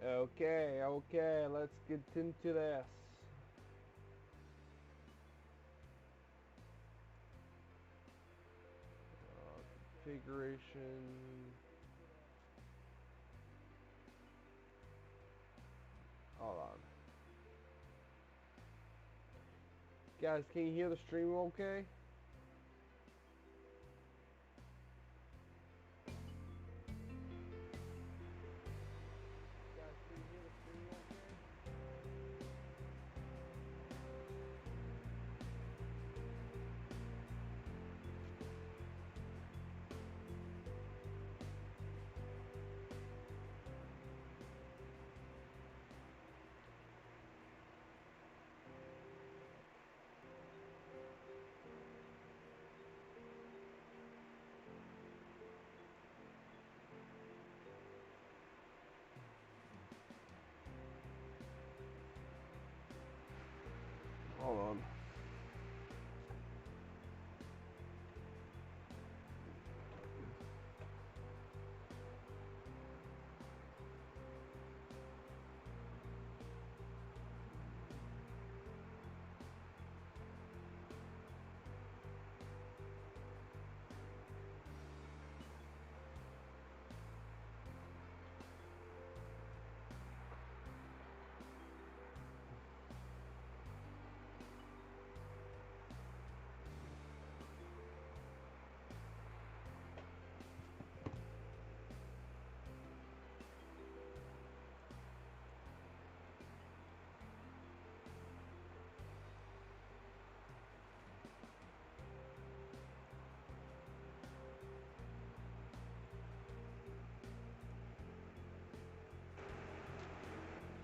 Okay, okay, let's get into this. Configuration. Hold on. Guys, can you hear the stream okay? Guys, can you hear the stream okay? Hold on.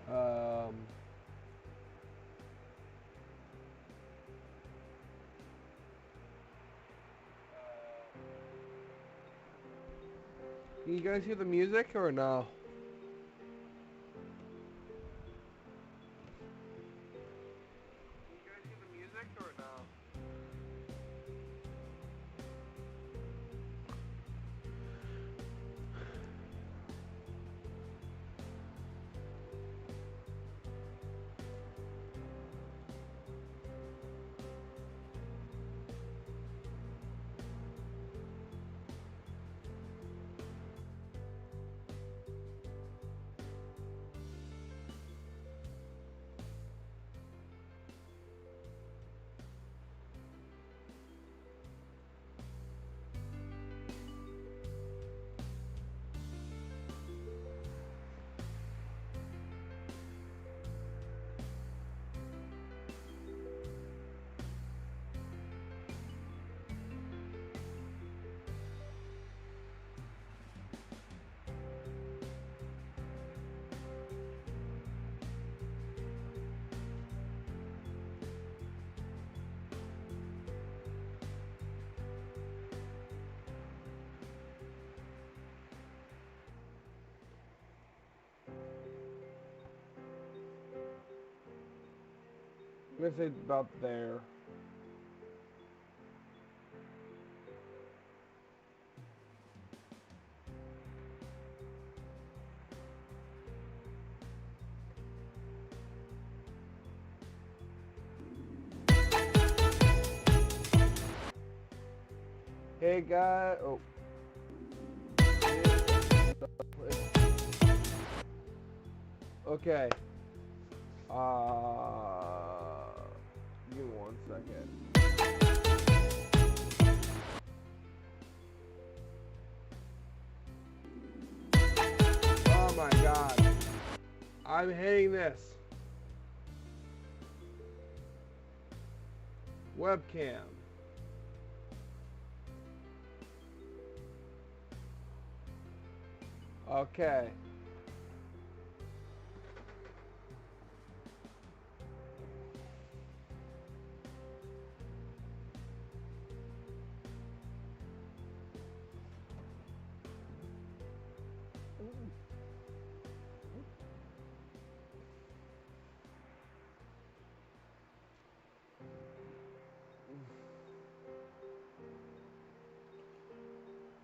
Um, can you guys hear the music or no? Can you guys hear the music or no? I'm gonna say about there. Hey guys. Oh. Okay. Give me 1 second. Oh my god. I'm hating this. Webcam. Okay.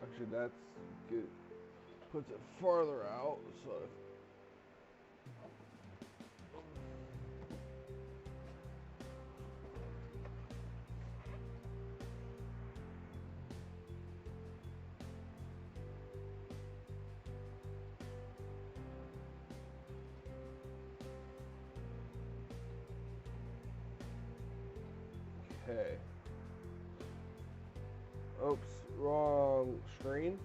Actually, that's good. Puts it farther out, so. Okay. Oops, wrong screen.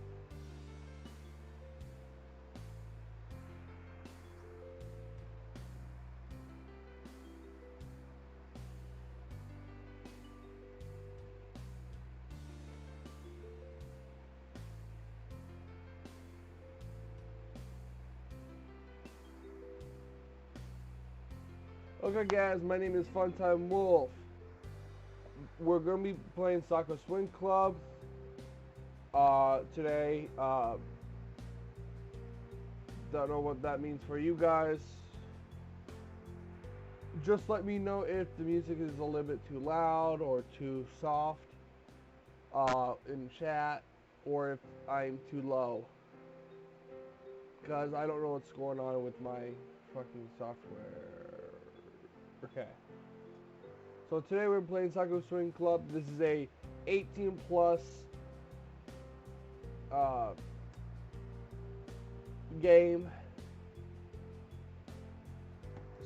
Okay guys, my name is Funtime Wolf. We're gonna be playing Sakura Swing Club today. Don't know what that means for you guys. Just let me know if the music is a little bit too loud or too soft in chat, or if I'm too low. Because I don't know what's going on with my fucking software. Okay. So today we're playing Sakura Swing Club. This is a 18 plus game.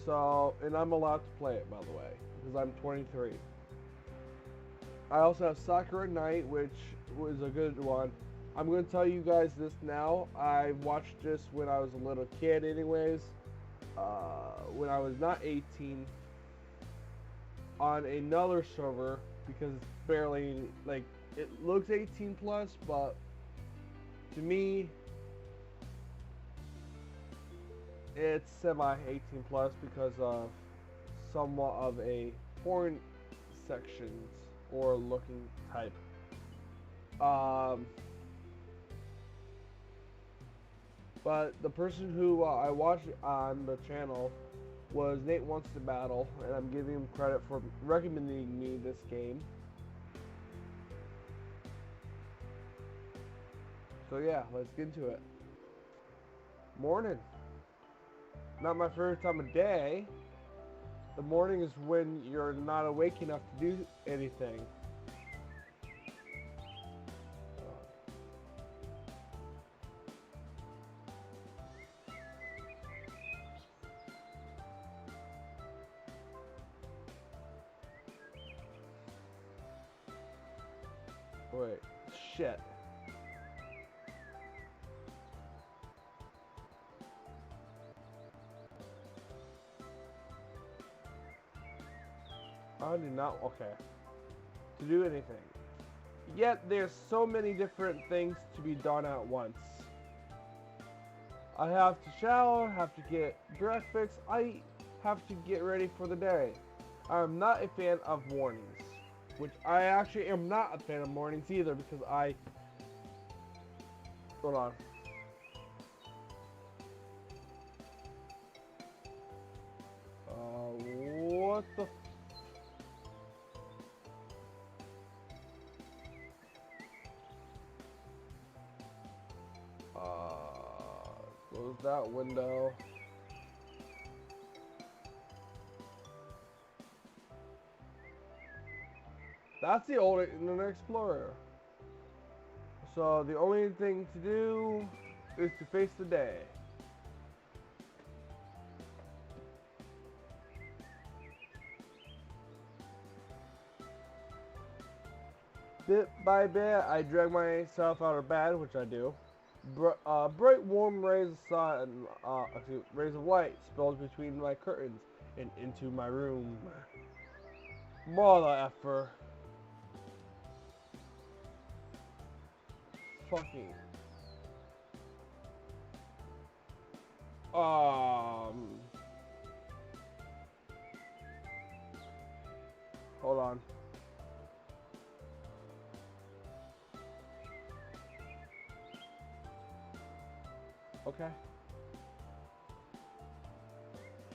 So, and I'm allowed to play it, by the way, because I'm 23. I also have Sakura Night, which was a good one. I'm going to tell you guys this now. I watched this when I was a little kid anyways. When I was not 18. On another server, because it's barely, like, it looks 18 plus, but to me, it's semi-18 plus because of somewhat of a porn sections or looking type. But the person who I watched on the channel was Nate Wants to Battle, and I'm giving him credit for recommending me this game. So yeah, let's get into it. Morning. Not my favorite time of day. The morning is when you're not awake enough to do anything. Wait, shit. I do not, okay. To do anything. Yet there's so many different things to be done at once. I have to shower, have to get breakfast, I have to get ready for the day. I'm not a fan of mornings. Which I actually am not a fan of mornings either because hold on. What the close that window. That's the old Internet Explorer. So the only thing to do is to face the day. Bit by bit, I drag myself out of bed, which I do. Bright warm rays of sun, rays of light spills between my curtains and into my room. Mother effer. Fucking. Hold on. Okay.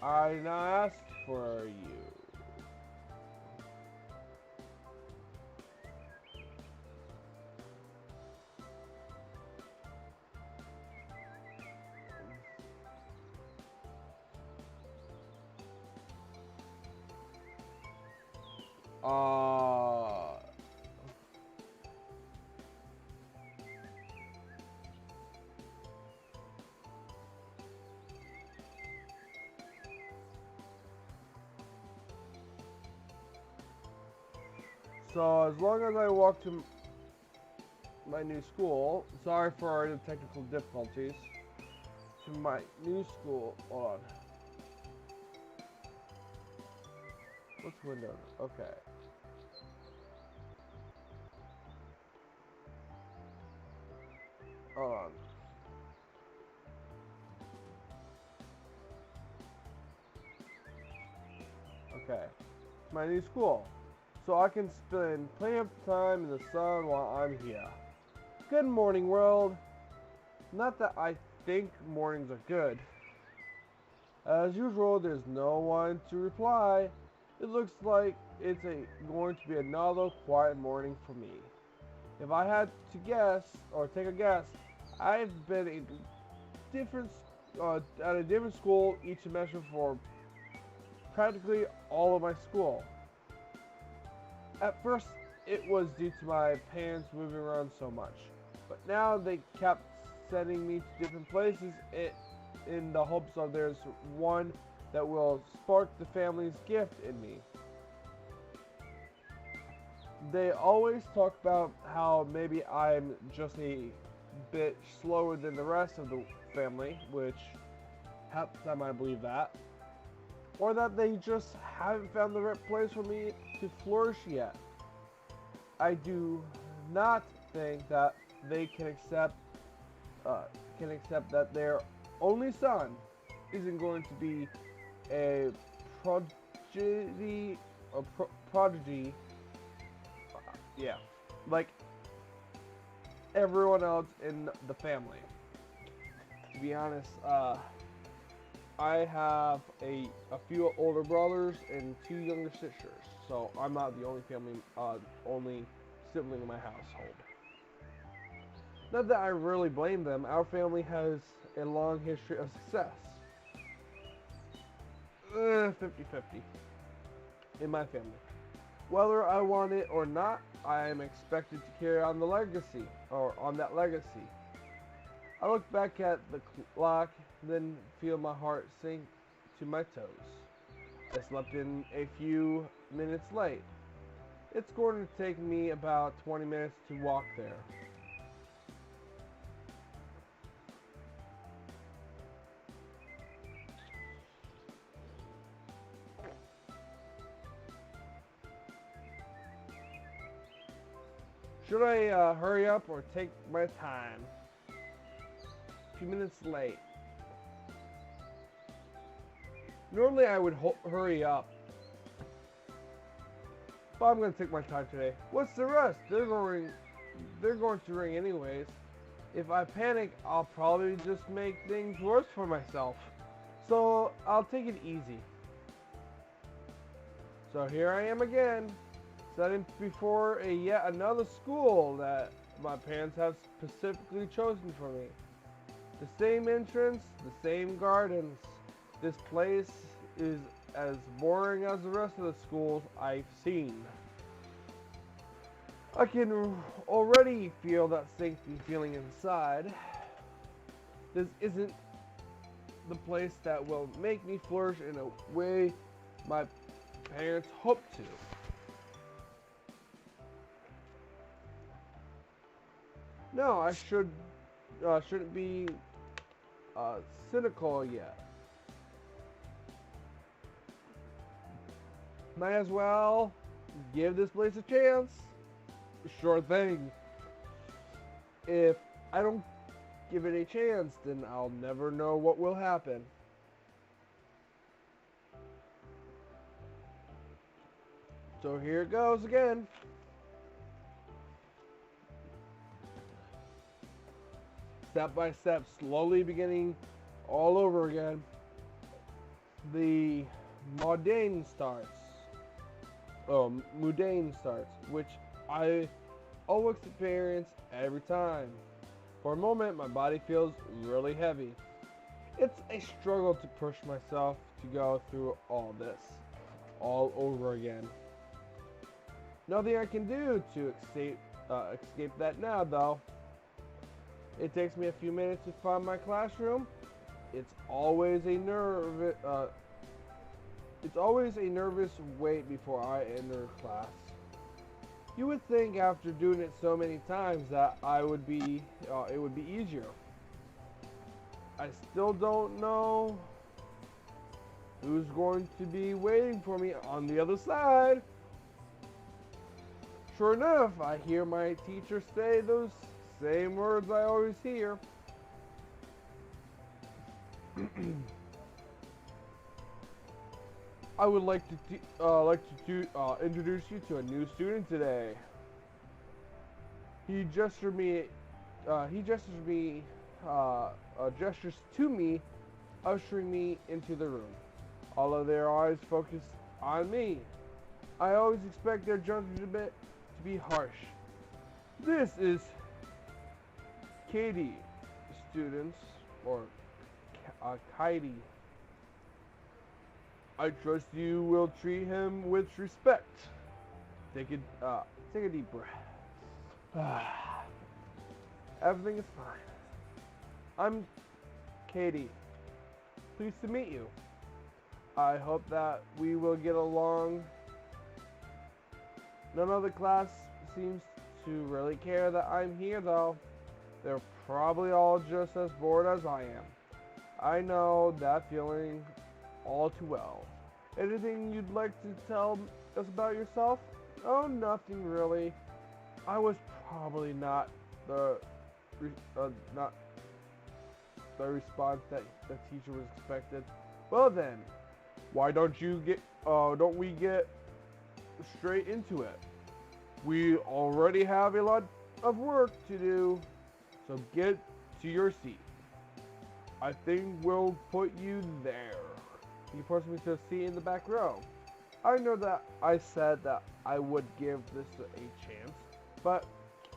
I did not ask for you. So as long as I walk to my new school, sorry for the technical difficulties, to my new school, hold on. What's Windows? Okay. Hold on. Okay. My new school. So I can spend plenty of time in the sun while I'm here. Good morning, world. Not that I think mornings are good. As usual, there's no one to reply. It looks like it's going to be another quiet morning for me. If I had to guess, or take a guess, I've been at a different school each semester for practically all of my school. At first, it was due to my parents moving around so much, but now they kept sending me to different places in the hopes of there's one that will spark the family's gift in me. They always talk about how maybe I'm just a bit slower than the rest of the family, which half the time I believe that. Or that they just haven't found the right place for me to flourish yet. I do not think that they can accept that their only son isn't going to be a prodigy, yeah, like everyone else in the family. To be honest, I have a few older brothers and 2 younger sisters, so I'm not the only sibling in my household. Not that I really blame them. Our family has a long history of success. 50-50 in my family. Whether I want it or not, I am expected to carry on that legacy. I look back at the clock, then feel my heart sink to my toes. I slept in a few minutes late. It's going to take me about 20 minutes to walk there. Should I hurry up or take my time? A few minutes late. Normally I would hurry up, but I'm going to take my time today. What's the rush? They're going to ring anyways. If I panic, I'll probably just make things worse for myself. So I'll take it easy. So here I am again, setting before yet another school that my parents have specifically chosen for me. The same entrance, the same gardens. This place is as boring as the rest of the schools I've seen. I can already feel that safety feeling inside. This isn't the place that will make me flourish in a way my parents hope to. No, I shouldn't be cynical yet. Might as well give this place a chance. Sure thing. If I don't give it a chance, then I'll never know what will happen. So here it goes again. Step by step, slowly beginning all over again. The mundane starts, which I always experience every time. For a moment, my body feels really heavy. It's a struggle to push myself to go through all this, all over again. Nothing I can do to escape that now, though. It takes me a few minutes to find my classroom. It's always a nervous wait before I enter class. You would think after doing it so many times that it would be easier. I still don't know who's going to be waiting for me on the other side. Sure enough, I hear my teacher say those same words I always hear. I would like introduce you to a new student today. He gestures me. Gestures to me, ushering me into the room. All of their eyes focus on me. I always expect their judgment to be harsh. This is Katie, students, or Katie. I trust you will treat him with respect. Take a deep breath. Everything is fine. I'm Katie. Pleased to meet you. I hope that we will get along. None of the class seems to really care that I'm here, though. They're probably all just as bored as I am. I know that feeling all too well. Anything you'd like to tell us about yourself? Oh, nothing really. I was probably not the response that the teacher was expected. Well then, why don't we get straight into it? We already have a lot of work to do, so get to your seat. I think we'll put you there. He forced me to a seat in the back row. I know that I said that I would give this a chance, but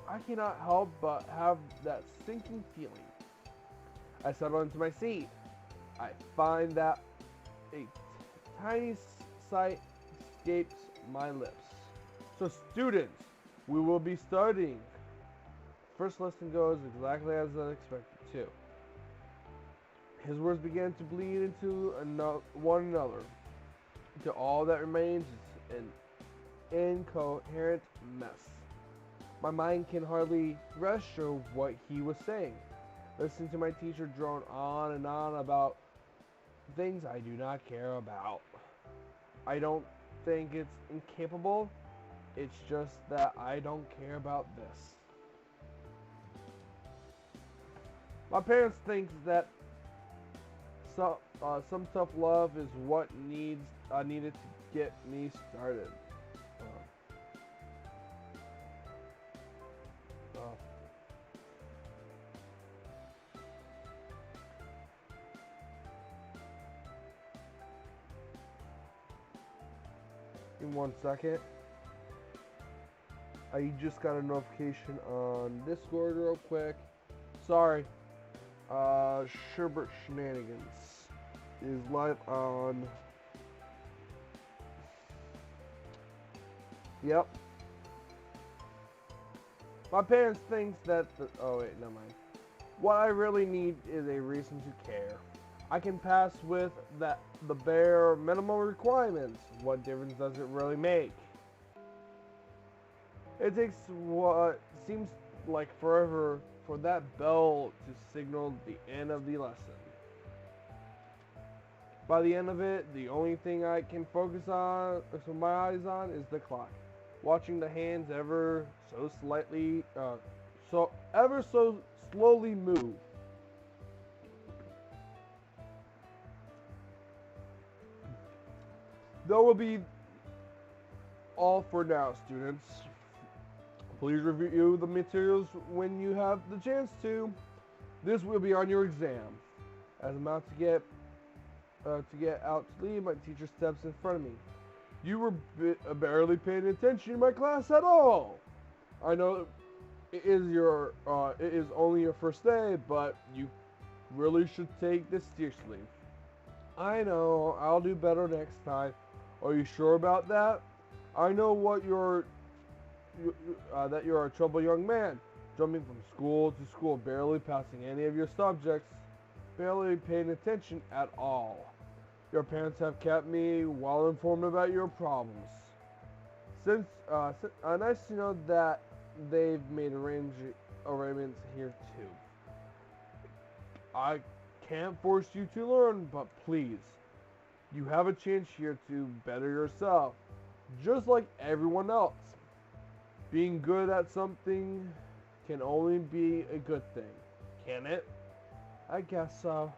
I cannot help but have that sinking feeling. I settle into my seat. I find that a tiny sight escapes my lips. So students, we will be studying. First lesson goes exactly as I expected too. His words began to bleed into one another, until all that remains is an incoherent mess. My mind can hardly register what he was saying. Listen to my teacher drone on and on about things I do not care about. I don't think it's incapable. It's just that I don't care about this. My parents think that some tough love is what needed to get me started. In 1 second. I just got a notification on Discord real quick. Sorry. Sherbert Shenanigans is live on. Yep. My parents think that oh wait, never mind. What I really need is a reason to care. I can pass with the bare minimum requirements. What difference does it really make? It takes what seems like forever for that bell to signal the end of the lesson. By the end of it, the only thing I can focus on, or my eyes on, is the clock. Watching the hands ever so slowly move. That will be all for now, students. Please review the materials when you have the chance to. This will be on your exam. As I'm about to get out to leave, my teacher steps in front of me. You were barely paying attention in my class at all. I know it is only your first day, but you really should take this seriously. I know, I'll do better next time. Are you sure about that? I know that you're a troubled young man, jumping from school to school, barely passing any of your subjects, barely paying attention at all. Your parents have kept me well informed about your problems. Nice to know that they've made arrangements here too. I can't force you to learn, but please, you have a chance here to better yourself, just like everyone else. Being good at something can only be a good thing, can it? I guess so.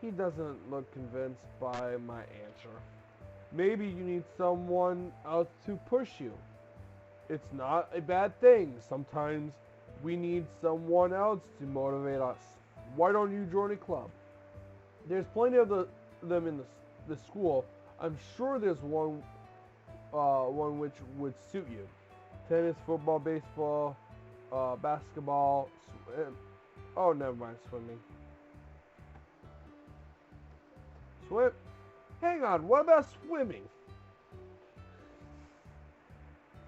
He doesn't look convinced by my answer. Maybe you need someone else to push you. It's not a bad thing. Sometimes we need someone else to motivate us. Why don't you join a club? There's plenty of them in the school. I'm sure there's one which would suit you. Tennis, football, baseball, basketball, oh, never mind, swimming. Swim? Hang on, what about swimming?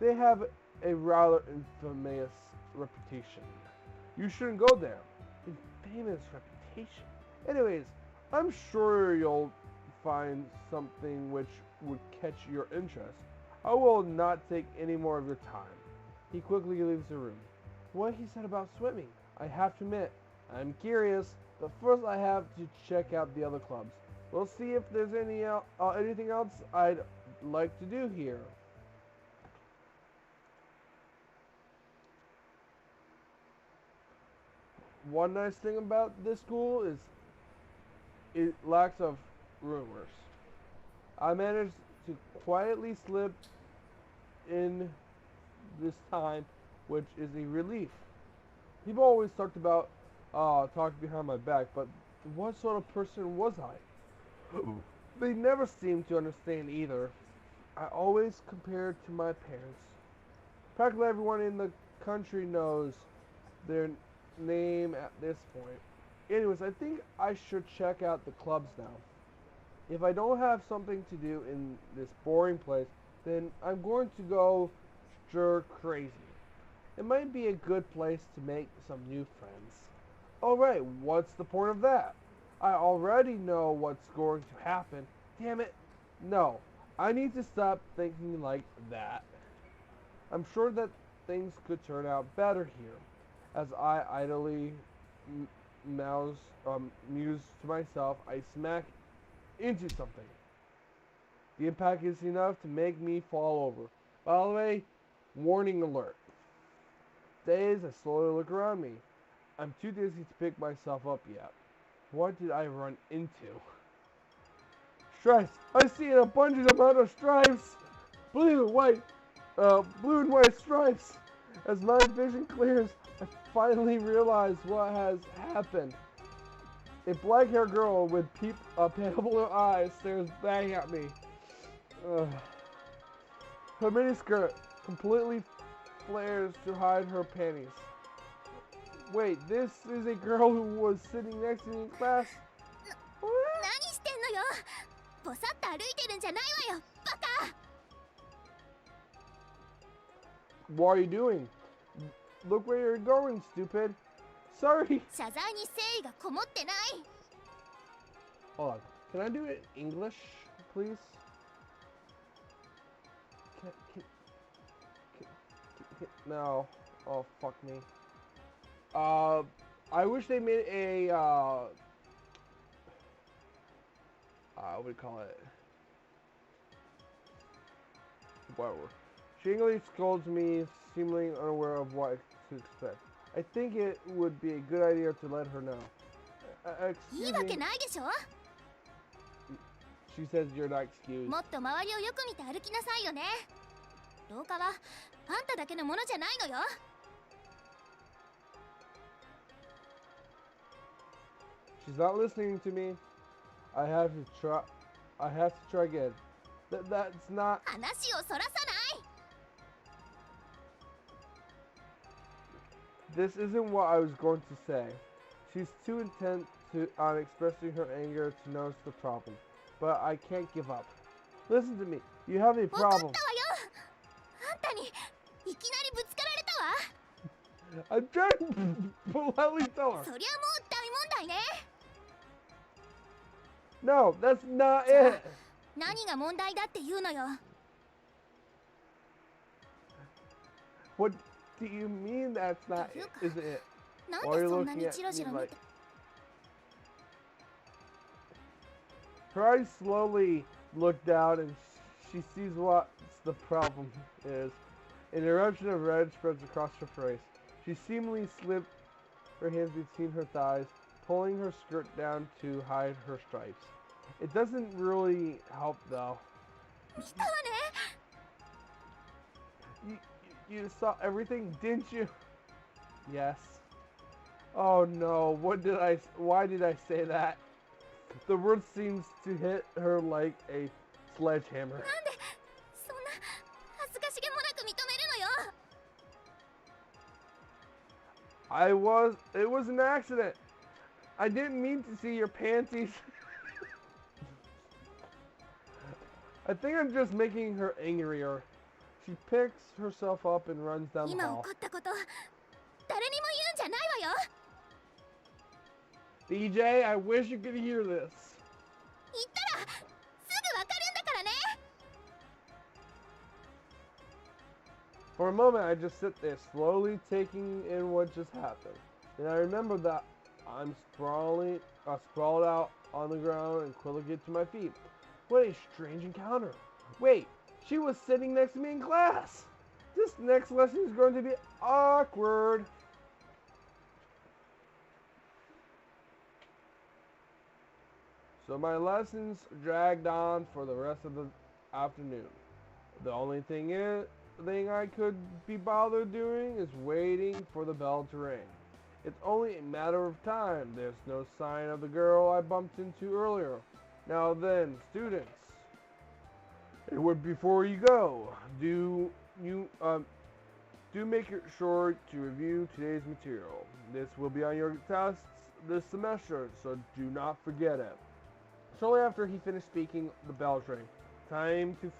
They have a rather infamous reputation. You shouldn't go there. Infamous reputation. Anyways, I'm sure you'll find something which would catch your interest. I will not take any more of your time. He quickly leaves the room. What he said about swimming, I have to admit, I'm curious, but first I have to check out the other clubs. We'll see if there's anything else I'd like to do here. One nice thing about this school is it lacks of rumors. I managed to quietly slip in this time, which is a relief. People always talked behind my back, but what sort of person was I? They never seemed to understand either. I always compared to my parents. Practically everyone in the country knows their name at this point. Anyways, I think I should check out the clubs now. If I don't have something to do in this boring place, then I'm going to go stir crazy. It might be a good place to make some new friends. Alright, what's the point of that? I already know what's going to happen. Damn it. No, I need to stop thinking like that. I'm sure that things could turn out better here. As I idly muse to myself, I smack into something. The impact is enough to make me fall over. By the way, warning alert. Dazed, I slowly look around me. I'm too dizzy to pick myself up yet. What did I run into? Stripes! I see an abundant amount of stripes! Blue and white stripes! As my vision clears, I finally realize what has happened. A black-haired girl with pale blue eyes stares back at me. Her miniskirt completely flares to hide her panties. Wait, this is a girl who was sitting next to me in class? What are you doing? Look where you're going, stupid. Sorry. Hold on. Can I do it in English, please? No. Oh, fuck me. I wish they made a, what do you call it? Whatever. She angrily scolds me, seemingly unaware of what to expect. I think it would be a good idea to let her know. Excuse me. She says you're not excused. She's not listening to me. I have to try again. That's not. This isn't what I was going to say. She's too intent on expressing her anger to notice the problem. But I can't give up. Listen to me. You have a problem. I'm trying to politely tell her. No, that's not it. What do you mean that's not it? Isn't it? なん Why are で you そんな looking に at チラチ me ラ見 like... て Her eyes slowly look down and she sees what the problem is. An eruption of red spreads across her face. She seemingly slipped her hands between her thighs, pulling her skirt down to hide her stripes. It doesn't really help though. 見たわね You saw everything, didn't you? Yes. Oh no, why did I say that? The word seems to hit her like a sledgehammer. なんでそんな恥ずかしげもなく認めるのよ It was an accident. I didn't mean to see your panties. I think I'm just making her angrier. She picks herself up and runs down the 今 hall. 起こったこと誰にも言うんじゃないわよ DJ, I wish you could hear this. 言ったらすぐわかるんだからね For a moment, I just sit there, slowly taking in what just happened. Then I remember that I'm sprawled out on the ground and quickly get to my feet. What a strange encounter. Wait, she was sitting next to me in class. This next lesson is going to be awkward. So my lessons dragged on for the rest of the afternoon. The only thing I could be bothered doing is waiting for the bell to ring. It's only a matter of time. There's no sign of the girl I bumped into earlier. Now then, students, before you go, do make sure to review today's material. This will be on your tests this semester, so do not forget it. Shortly after he finished speaking, the bells rang. Time to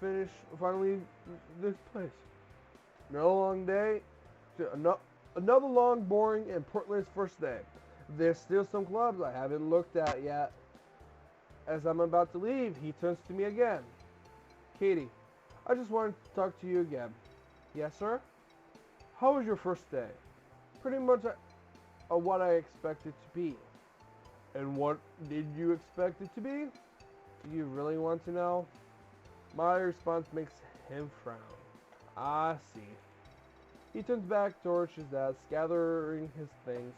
finally this place. Another long day, another long, boring, and pointless first day. There's still some clubs I haven't looked at yet. As I'm about to leave, he turns to me again. Katie, I just wanted to talk to you again. Yes, sir? How was your first day? Pretty much what I expected to be. And what did you expect it to be? Do you really want to know? My response makes him frown. I see. He turns back towards his desk, gathering his things.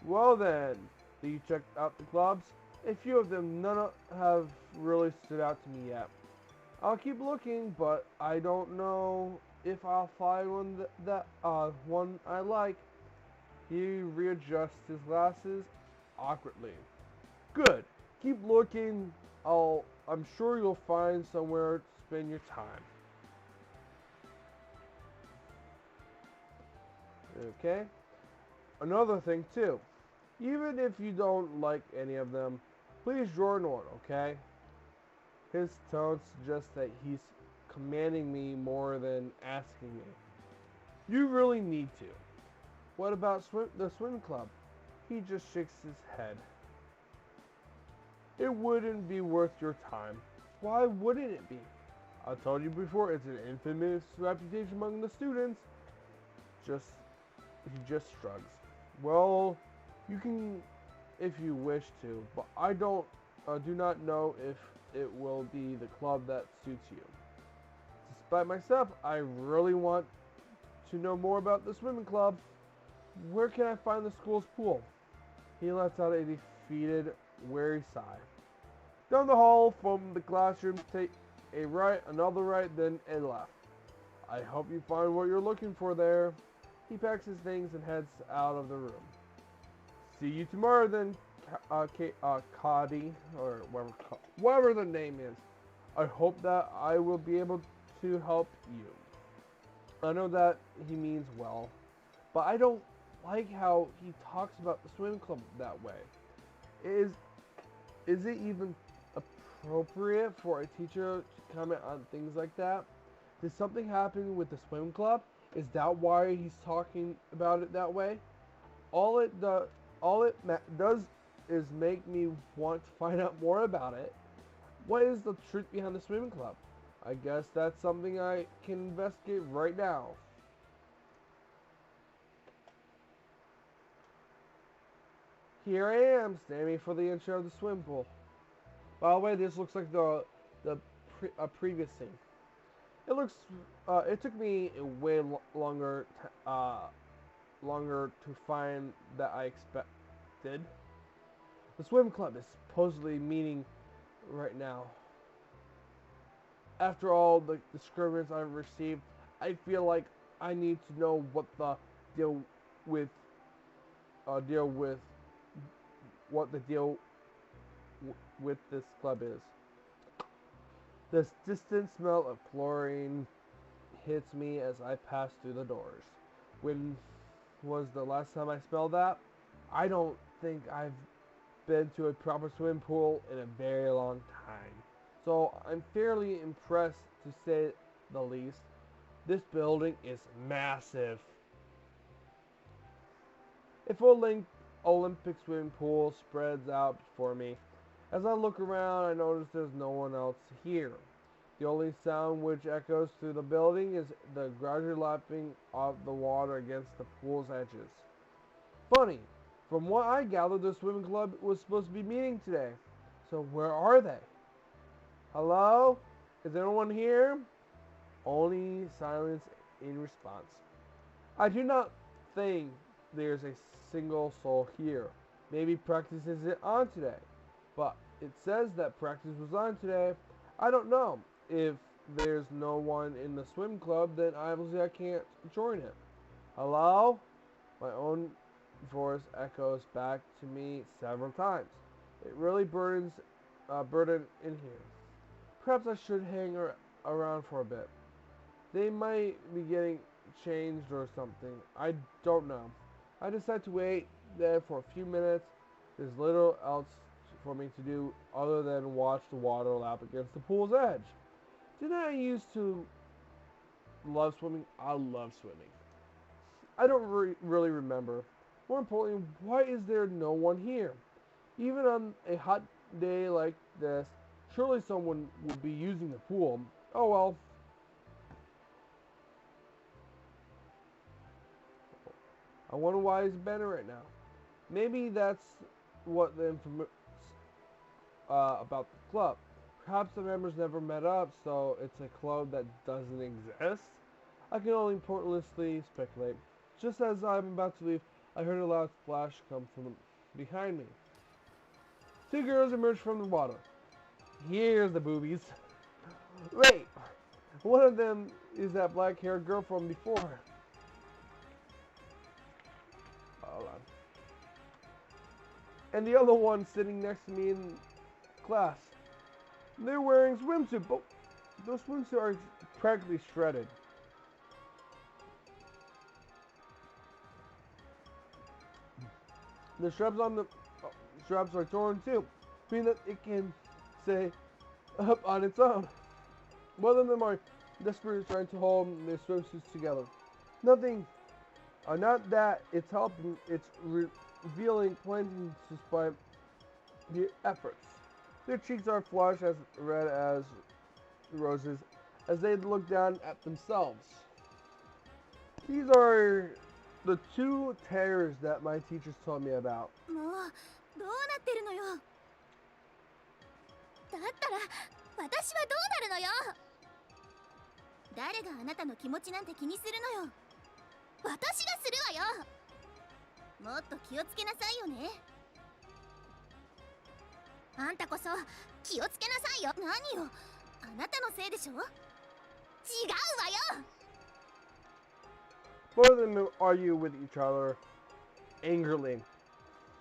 Well then, do you check out the clubs? A few of them, none have really stood out to me yet. I'll keep looking, but I don't know if I'll find one I like. He readjusts his glasses awkwardly. Good. Keep looking. I'm sure you'll find somewhere to spend your time. Okay? Another thing too. Even if you don't like any of them, please join one, okay? His tone suggests that he's commanding me more than asking me. You really need to. What about the swim club? He just shakes his head. It wouldn't be worth your time. Why wouldn't it be? I told you before, it's an infamous reputation among the students. He just shrugs. Well, you can if you wish to, but I do not know if it will be the club that suits you. Despite myself, I really want to know more about the swimming club. Where can I find the school's pool? He lets out a defeated, weary sigh. Down the hall from the classroom, take a right, another right, then a left. I hope you find what you're looking for there. He packs his things and heads out of the room. See you tomorrow then, Cody, or whatever the name is. I hope that I will be able to help you. I know that he means well, but I don't like how he talks about the swim club that way. Is it even appropriate for a teacher to comment on things like that? Did something happen with the swim club? Is that why he's talking about it that way? All it does is make me want to find out more about it. What is the truth behind the swimming club? I guess that's something I can investigate right now. here I am, standing for the intro of the swim pool. By the way, this looks like the previous scene. It looks. It took me way longer to find that I expected. The swim club is supposedly meeting right now. After all the discouragements I've received, I feel like I need to know what the deal with what the deal with this club is. This distant smell of chlorine hits me as I pass through the doors. When was the last time I smelled that? I don't think I've been to a proper swimming pool in a very long time. So I'm fairly impressed, to say the least. This building is massive. A full-length Olympic swimming pool spreads out before me. As I look around, I notice there's no one else here. The only sound which echoes through the building is the gradual lapping of the water against the pool's edges. Funny, from what I gathered, the swimming club was supposed to be meeting today. So where are they? Hello? Is anyone here? Only silence in response. I do not think there's a single soul here. Maybe practice isn't on today. But it says that practice was on today. I don't know. If there's no one in the swim club, then obviously I can't join it. Hello? My own voice echoes back to me several times. It really burden in here. Perhaps I should hang around for a bit. They might be getting changed or something. I don't know. I decide to wait there for a few minutes. There's little else for me to do other than watch the water lap against the pool's edge. Didn't I used to love swimming? I love swimming. I don't really remember. More importantly, why is there no one here? Even on a hot day like this, surely someone would be using the pool. Oh well. I wonder why he's better right now. Maybe that's what the information about the club. Perhaps the members never met up, so it's a club that doesn't exist. I can only pointlessly speculate. Just as I'm about to leave, I heard a loud splash come from behind me. Two girls emerged from the water. Here's the boobies. Wait, one of them is that black-haired girl from before. Hold on. And the other one sitting next to me in class. They're wearing swimsuits, but those swimsuits are practically shredded. The straps on the straps are torn too, meaning that it can stay up on its own. Both of them are desperately trying to hold their swimsuits together. Not that it's helping, it's revealing plenty despite the efforts. Their cheeks are flushed as red as roses as they look down at themselves. These are the two terrors that my teachers told me about. もうどうなってるのよ。だったら私はどうなるのよ。誰があなたの気持ちなんて気にするのよ。私がするわよ。もっと気をつけなさいよね。あんたこそ気をつけなさいよ。何よ、あなたのせいでしょ。違うわよ。Both of them argue with each other angrily,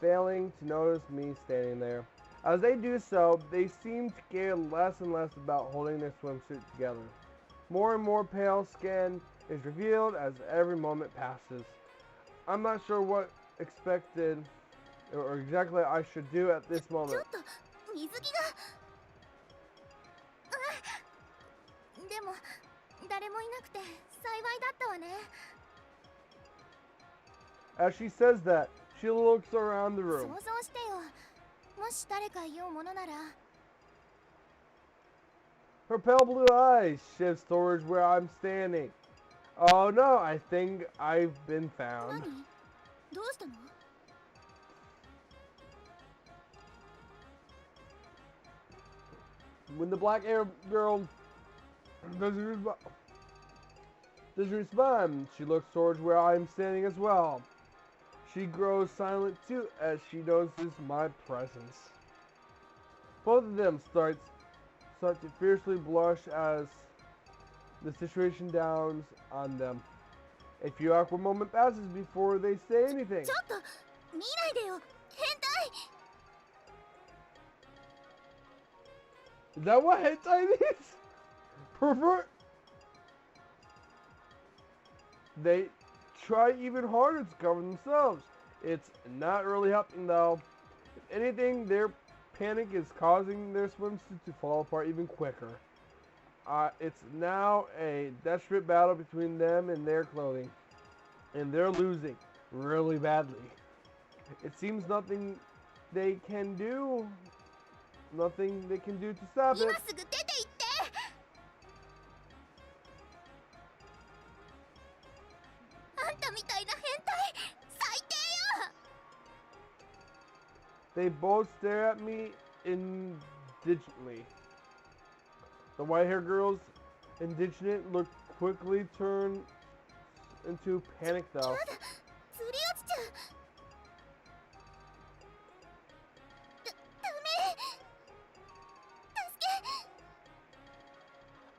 failing to notice me standing there. As they do so, they seem to care less and less about holding their swimsuit together. More and more pale skin is revealed as every moment passes. I'm not sure what expected or exactly I should do at this moment. ちょっと水着が。でも誰もいなくて幸いだったわね。As she says that, she looks around the 想 room. 像してよ。もし誰か言うものなら。 Her pale blue eyes shifts towards where I'm standing. Oh no, I think I've been found. 何？どうしたの？ When the black hair girl doesn't respond, she looks towards where I'm standing as well. She grows silent too as she notices my presence. Both of them start to fiercely blush as the situation downs on them. A few awkward moments passes before they say anything. ちょっと見ないでよ、変態。 Is that what hentai means? Pervert? They try even harder to cover themselves. It's not really helping though. If anything, their panic is causing their swimsuit to fall apart even quicker. It's now a desperate battle between them and their clothing. And they're losing really badly. It seems nothing they can do to stop 今 it. すぐ出て行って。あんたみたいな変態、最低よ。 They both stare at me indigently. The white-haired girl's indignant look quickly turn into panic though. やだ、ずり落ちちゃう。ダメ。助け。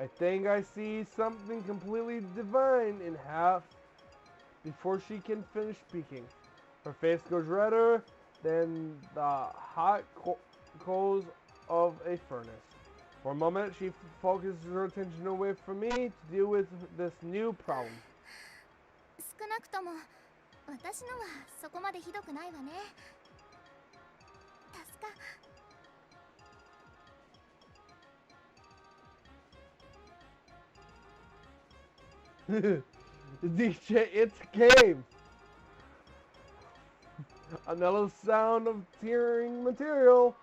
I think I see something completely divine in half before she can finish speaking. Her face goes redder than the hot coals of a furnace. For a moment, she focuses her attention away from me to deal with this new problem. 少なくとも私のはそこまでひどくないわね。助か。 DJ, it's game. Another sound of tearing material.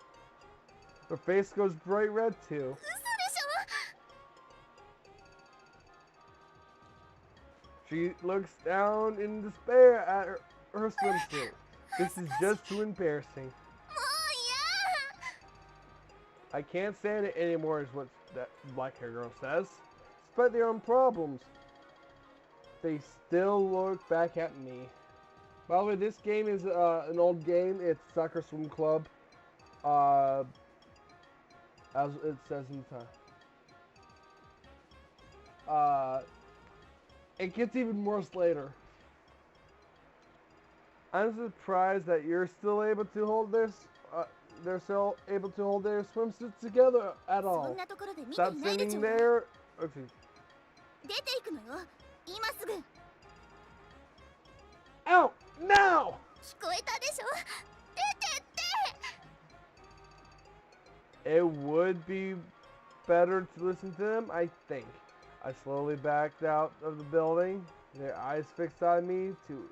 Her face goes bright red too. 嘘でしょ。 She looks down in despair at her swimsuit. This is just too embarrassing. もう I can't stand it anymore is what that black hair girl says. Despite their own problems, they still look back at me. By the way, this game is an old game. It's Soccer Swim Club. As it says in time. It gets even worse later. I'm surprised that you're still able to hold this. They're still able to hold their swimsuits together at や。そ all. んなところで見て Stop いないで standing ちょ。 there. Okay. 出ていくのよ。今すぐ。 Out now! 聞こえたでしょ。出てって。 It would be better to listen to them, I think. I slowly backed out of the building, their eyes fixed on me to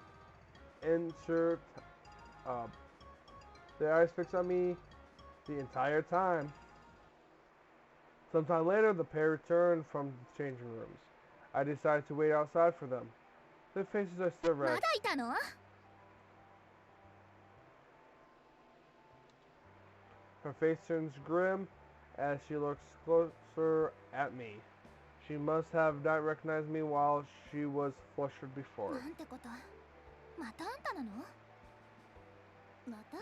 ensure. Their eyes fixed on me the entire time. Sometime later, the pair returned from the changing rooms. I decided to wait outside for them. Their faces are still ま red. だいたの？ Her face turns grim as she looks closer at me. She must have not recognized me while she was flustered before. なんてこと。またあんたなの？また？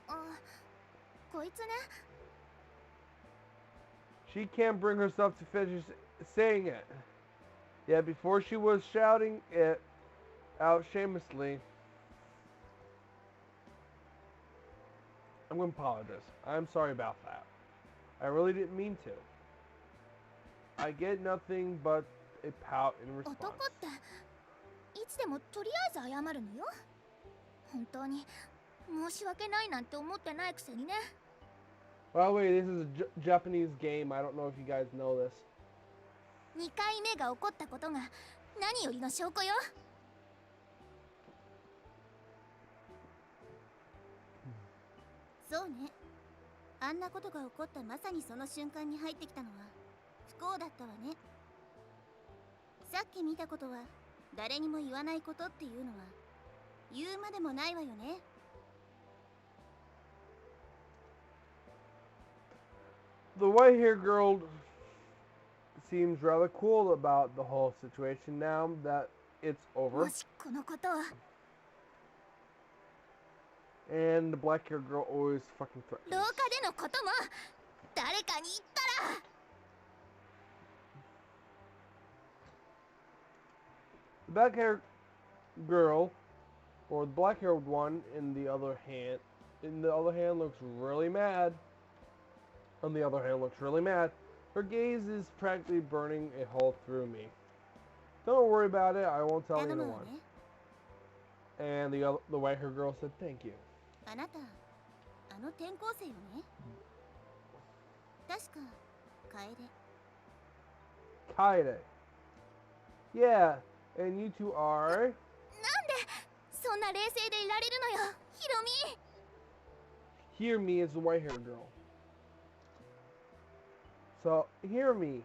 あ、こいつね。 She can't bring herself to finish saying it. Yet before she was shouting it out shamelessly, I'm going to apologize. I'm sorry about that. I really didn't mean to. I get nothing but a pout in 男 response. っていつでもとりあえず謝るのよ。本当に申し訳ないなんて思ってないくせにね。 By the way, this is a Japanese game. I don't know if you guys know this. 2回目が起こったことが何よりの証拠よ。そうね。あんなことが起こったまさにその瞬間に入ってきたのは不幸だったわね。さっき見たことは誰にも言わないことっていうのは言うまでもないわよね。The white-haired girl seems rather cool about the whole situation now that it's も over. しこのことを And the black-haired girl always fucking 廊 threatens. 下でのことも誰かに言ったら The black-haired girl, or the black-haired one, in the other hand, looks really mad. On the other hand, looks really mad. Her gaze is practically burning a hole through me. Don't worry about it. I won't tell 頼むわ anyone. ね And the white-haired girl said, "Thank you." あなたあの転校生よね確か楓 Kaede. Yeah, and you two are. なんでそんな冷静でいられるのよヒロミ Hear me is the white-haired girl. So hear me.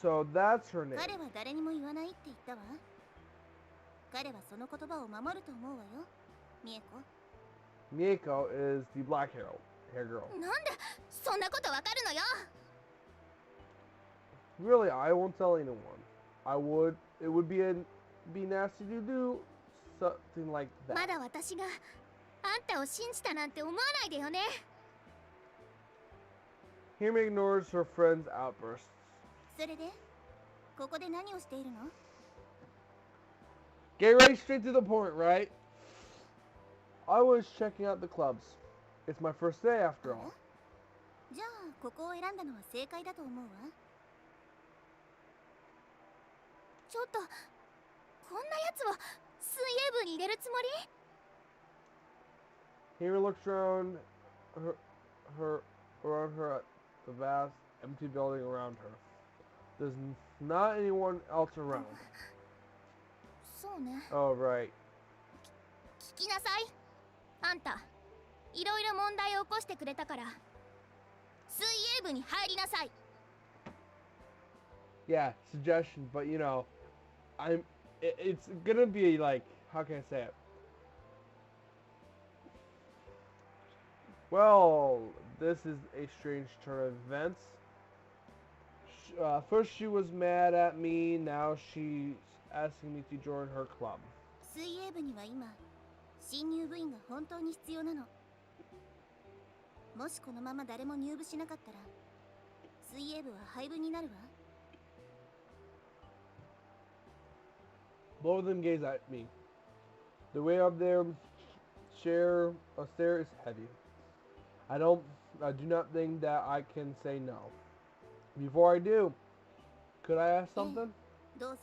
So that's her name. 彼は誰にも言わないって言ったわ彼はその言葉を守ると思うわよミエコ Mieko is the black-haired girl. なんでそんなことわかるのよ Really, I won't tell anyone. It would be nasty to do something like ま that. だ私があんたを信じたなんて思わないでよね Hime ignores her friend's outbursts. それでここで何をしているの Get right straight to the point, right? I was checking out the clubs. It's my first day after all. じゃあここを選んだのは正解だと思うわちょっとこんなやつを水泳部に入れるつもり Hime looks around her at the vast, empty building around her. There's not anyone else around. そうね Oh, right. 聞きなさいあんたいろいろ問題を起こしてくれたから水泳部に入りなさい Yeah, suggestion, but it's gonna be like, how can I say it? Well, this is a strange turn of events. First she was mad at me, now she's asking me to join her club. 水泳部には今新入部員が本当に必要なのもしこのまま誰も入部しなかったら水泳部は廃部になるわ Both of them gaze at me. The weight of their stare is heavy. I do not think that I can say no. Before I do, could I ask something? どうぞ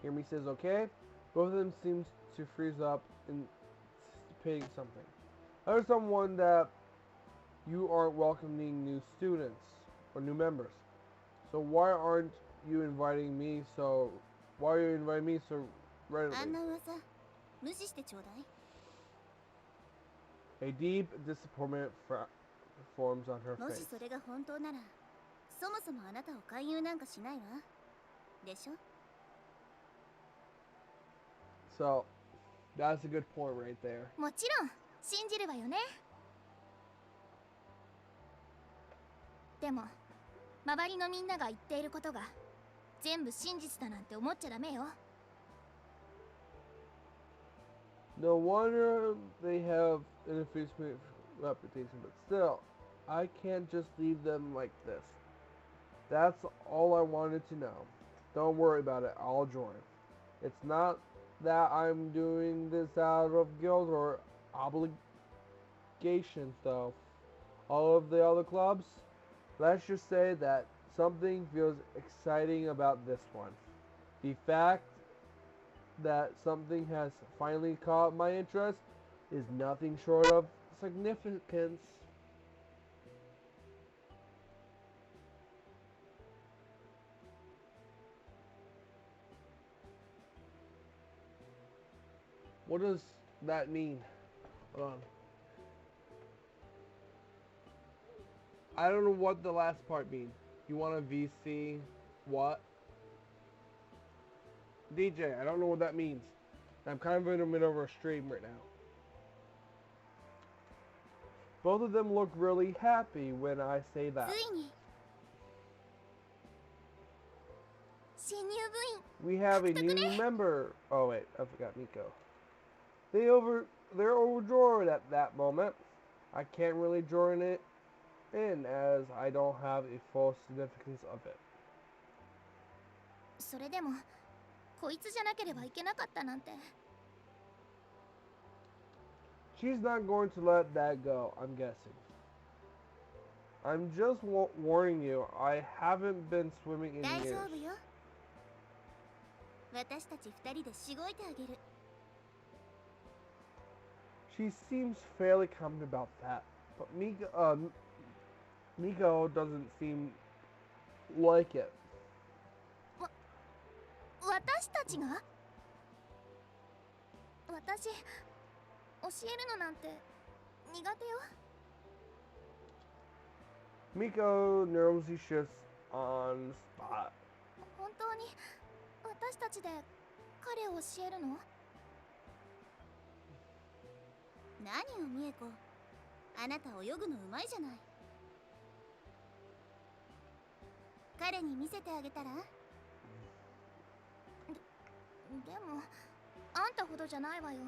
Kirimi says okay. Both of them seem to freeze up, anticipating something. I heard someone that you aren't welcoming new students or new members. So why aren't you inviting me so? Why are you inviting me so あ readily? んな噂無視してちょうだい A deep disappointment forms on her もし face. それが本当ならそもそもあなたを勧誘なんかしないわでしょ So that's a good point right there. もちろん信じるわよねでも周りのみんなが言っていることが全部真実だなんて思っちゃダメよ No wonder they have an efficient reputation, but still, I can't just leave them like this. That's all I wanted to know. Don't worry about it, I'll join. It's not that I'm doing this out of guilt or obligation, though. All of the other clubs, let's just say that something feels exciting about this one. The fact that something has finally caught my interest is nothing short of significance. What does that mean? Hold on. I don't know what the last part means. You want a VC? What? DJ, I don't know what that means. I'm kind of in the middle of a stream right now. Both of them look really happy when I say つ that. いに新入部員 We have a 獲得 new ね member. Oh wait, I forgot Miko. They're overjoyed at that moment. I can't really join it in as I don't have a full significance of it. それでもこいつじゃなければいけなかったなんて She's not going to let that go, I'm guessing. I'm just warning you, I haven't been swimming in 大丈 years. 夫よ私たち二人でしごいてあげる She seems fairly confident about that, but Miko doesn't seem like it. 私たちが私教えるのなんて苦手よ Miko nervously shifts on spot. 本当に私たちで彼を教えるの何よ美恵子あなた泳ぐのうまいじゃない彼に見せてあげたらでもあんたほどじゃないわよ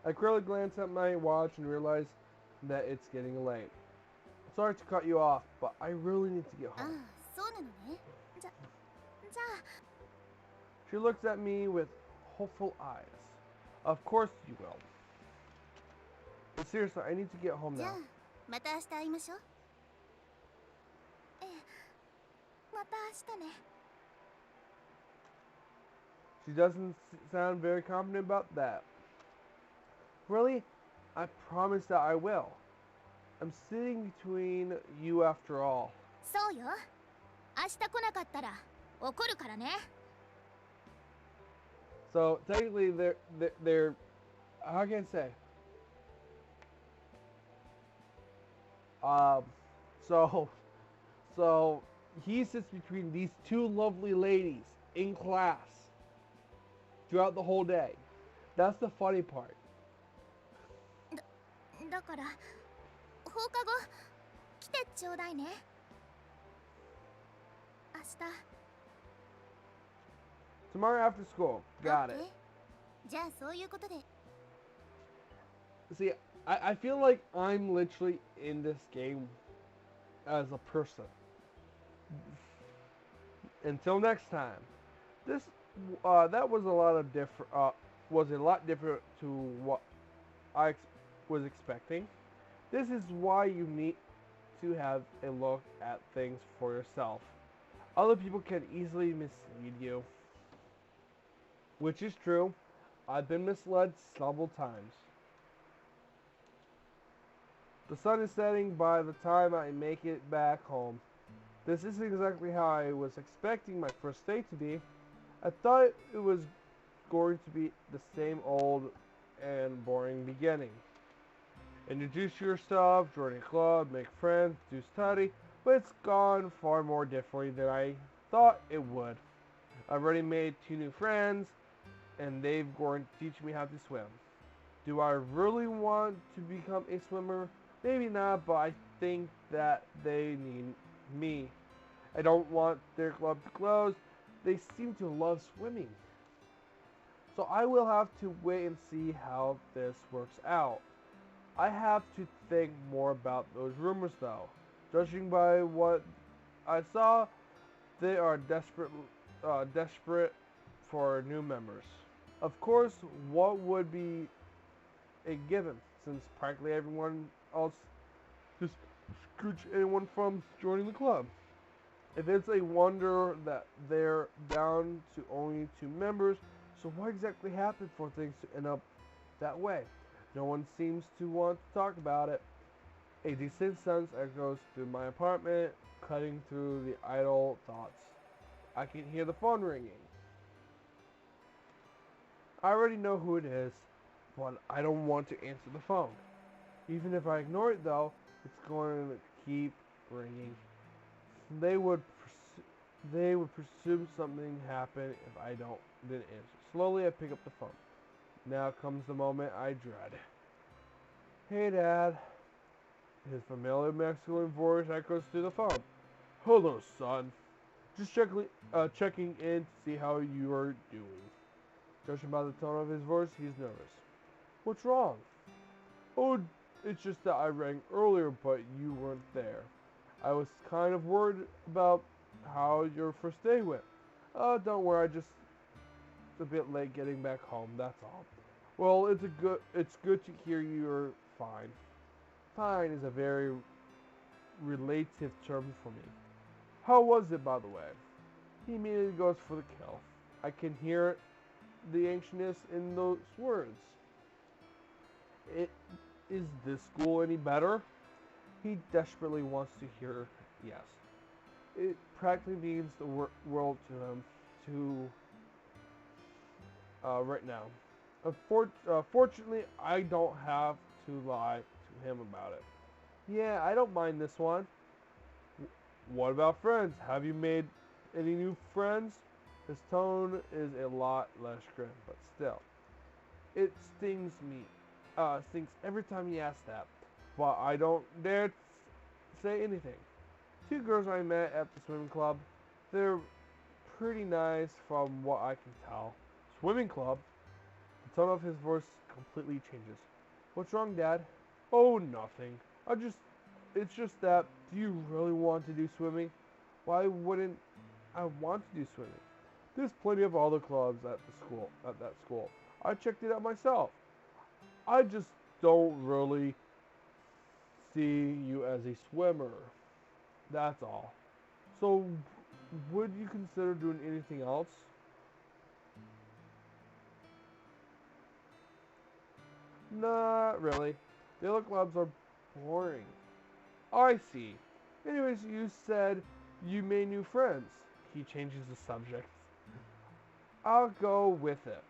I quickly glance at my watch and realize that it's getting late. Sorry to cut you off, but I really need to get ああ home. そうなのねじゃあ She looks at me with hopeful eyes. Of course you will. But seriously, I need to get home じゃ now. あまた明日会いましょうええまた明日ね She doesn't sound very confident about that. Really? I promise that I will. I'm sitting between you after all. そうよ明日来なかったら怒るからね So technically, they're how can I say? So he sits between these two lovely ladies in class throughout the whole day. That's the funny part. だから放課後来てちょうだいね明日 Tomorrow after school. Got it. じゃあそういうことで See, I feel like I'm literally in this game as a person. Until next time. That was a lot different to what I was expecting. This is why you need to have a look at things for yourself. Other people can easily mislead you. Which is true. I've been misled several times. The sun is setting by the time I make it back home. This isn't exactly how I was expecting my first day to be. I thought it was going to be the same old and boring beginning. Introduce yourself, join a club, make friends, do study, but it's gone far more differently than I thought it would. I've already made 2 new friends, and they've going to teach me how to swim. Do I really want to become a swimmer? Maybe not, but I think that they need me. I don't want their club to close. They seem to love swimming. So I will have to wait and see how this works out. I have to think more about those rumors though. Judging by what I saw, they are desperate for new members. Of course, what would be a given, since practically everyone else just scooch anyone from joining the club. If it's a wonder that they're down to only 2 members, so what exactly happened for things to end up that way? No one seems to want to talk about it. A distant sense echoes through my apartment, cutting through the idle thoughts. I can hear the phone ringing. I already know who it is, but I don't want to answer the phone. Even if I ignore it though, it's going to keep ringing. They would presume something happened if I didn't answer. Slowly I pick up the phone. Now comes the moment I dread. Hey, Dad. His familiar Mexican voice echoes through the phone. Hello, son. Just checking in to see how you are doing. Judging by the tone of his voice, he's nervous. What's wrong? Oh, it's just that I rang earlier, but you weren't there. I was kind of worried about how your first day went. Don't worry, it's a bit late getting back home, that's all. Well, it's good to hear you're fine. Fine is a very relative term for me. How was it, by the way? He immediately goes for the kill. I can hear the anxiousness in those words. Is this school any better? He desperately wants to hear yes. It practically means the world to him right now. Fortunately, I don't have to lie to him about it. Yeah, I don't mind this one. What about friends? Have you made any new friends? His tone is a lot less grim, but still. It stings every time he asks that, but I don't dare say anything. Two girls I met at the swimming club. They're pretty nice from what I can tell. Swimming club? The tone of his voice completely changes. What's wrong, Dad? Oh, nothing. It's just that, do you really want to do swimming? Why wouldn't I want to do swimming? There's plenty of other clubs at that school. I checked it out myself. I just don't really see you as a swimmer. That's all. So, would you consider doing anything else? Not really. The other clubs are boring. I see. Anyways, you said you made new friends. He changes the subject. I'll go with it.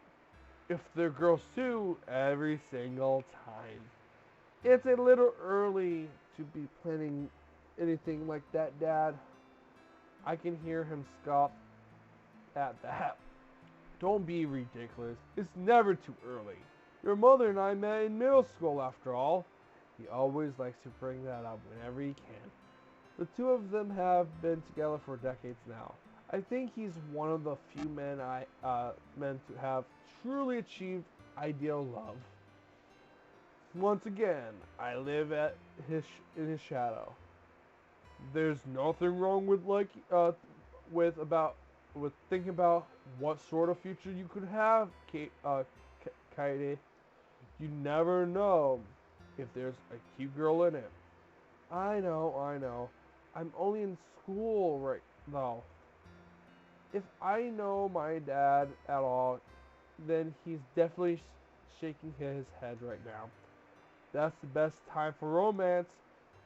If they're girls too, every single time. It's a little early to be planning anything like that, Dad. I can hear him scoff at that. Don't be ridiculous. It's never too early. Your mother and I met in middle school after all. He always likes to bring that up whenever he can. The two of them have been together for decades now. I think he's one of the few men to have truly achieved ideal love. Once again, I live in his shadow. There's nothing wrong with thinking about what sort of future you could have, Katie. You never know if there's a cute girl in it. I know. I'm only in school right now. If I know my dad at all, then he's definitely shaking his head right now. That's the best time for romance.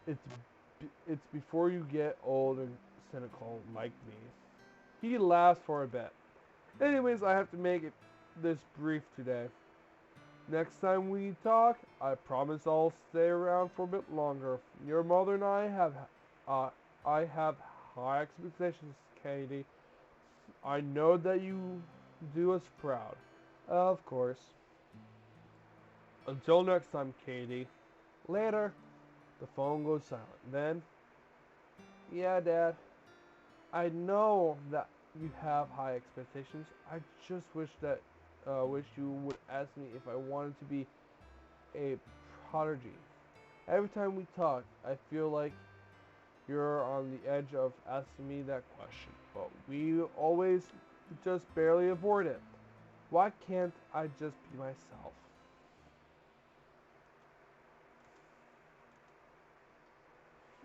It's before you get old and cynical like me. He laughs for a bit. Anyways, I have to make this brief today. Next time we talk, I promise I'll stay around for a bit longer. Your mother and I have high expectations, Katie. I know that you do us proud. Of course. Until next time, Katie. Later. The phone goes silent. Then, yeah, Dad. I know that you have high expectations. I just wish you would ask me if I wanted to be a prodigy. Every time we talk, I feel like you're on the edge of asking me that question, but we always just barely avoid it. Why can't I just be myself?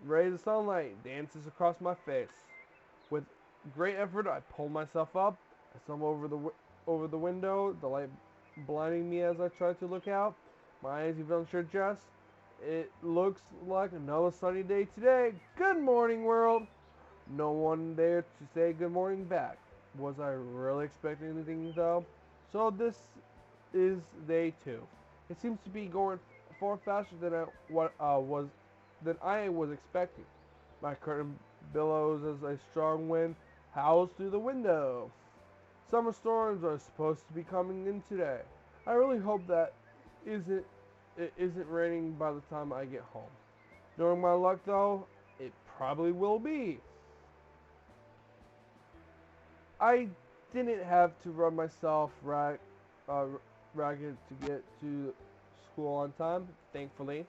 Rays of sunlight dances across my face. With great effort, I pull myself up. I stumble over the window, the light blinding me as I try to look out. My eyes even adjust. It looks like another sunny day today. Good morning, world. No one there to say good morning back. Was I really expecting anything though? So this is day 2. It seems to be going far faster than I was expecting. My curtain billows as a strong wind howls through the window. Summer storms are supposed to be coming in today. I really hope that isn't it isn't raining by the time I get home. Knowing my luck though, it probably will be. I didn't have to run myself ragged to get to school on time, thankfully.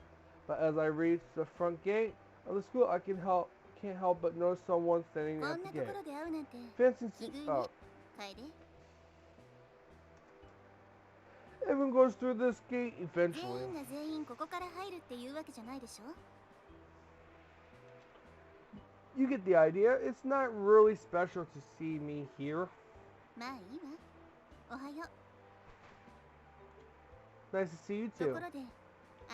But as I reach the front gate of the school, I can't help but notice someone standing こ at ん the なと gate. ころで会うなんて Fancy 奇遇ね oh, 楓 everyone goes through this gate 全 eventually. 員が全員ここから入るっていうわけじゃないでしょ You get the idea. It's not really special to see me here. まあいいわおはよ Nice to see you うと too. ころで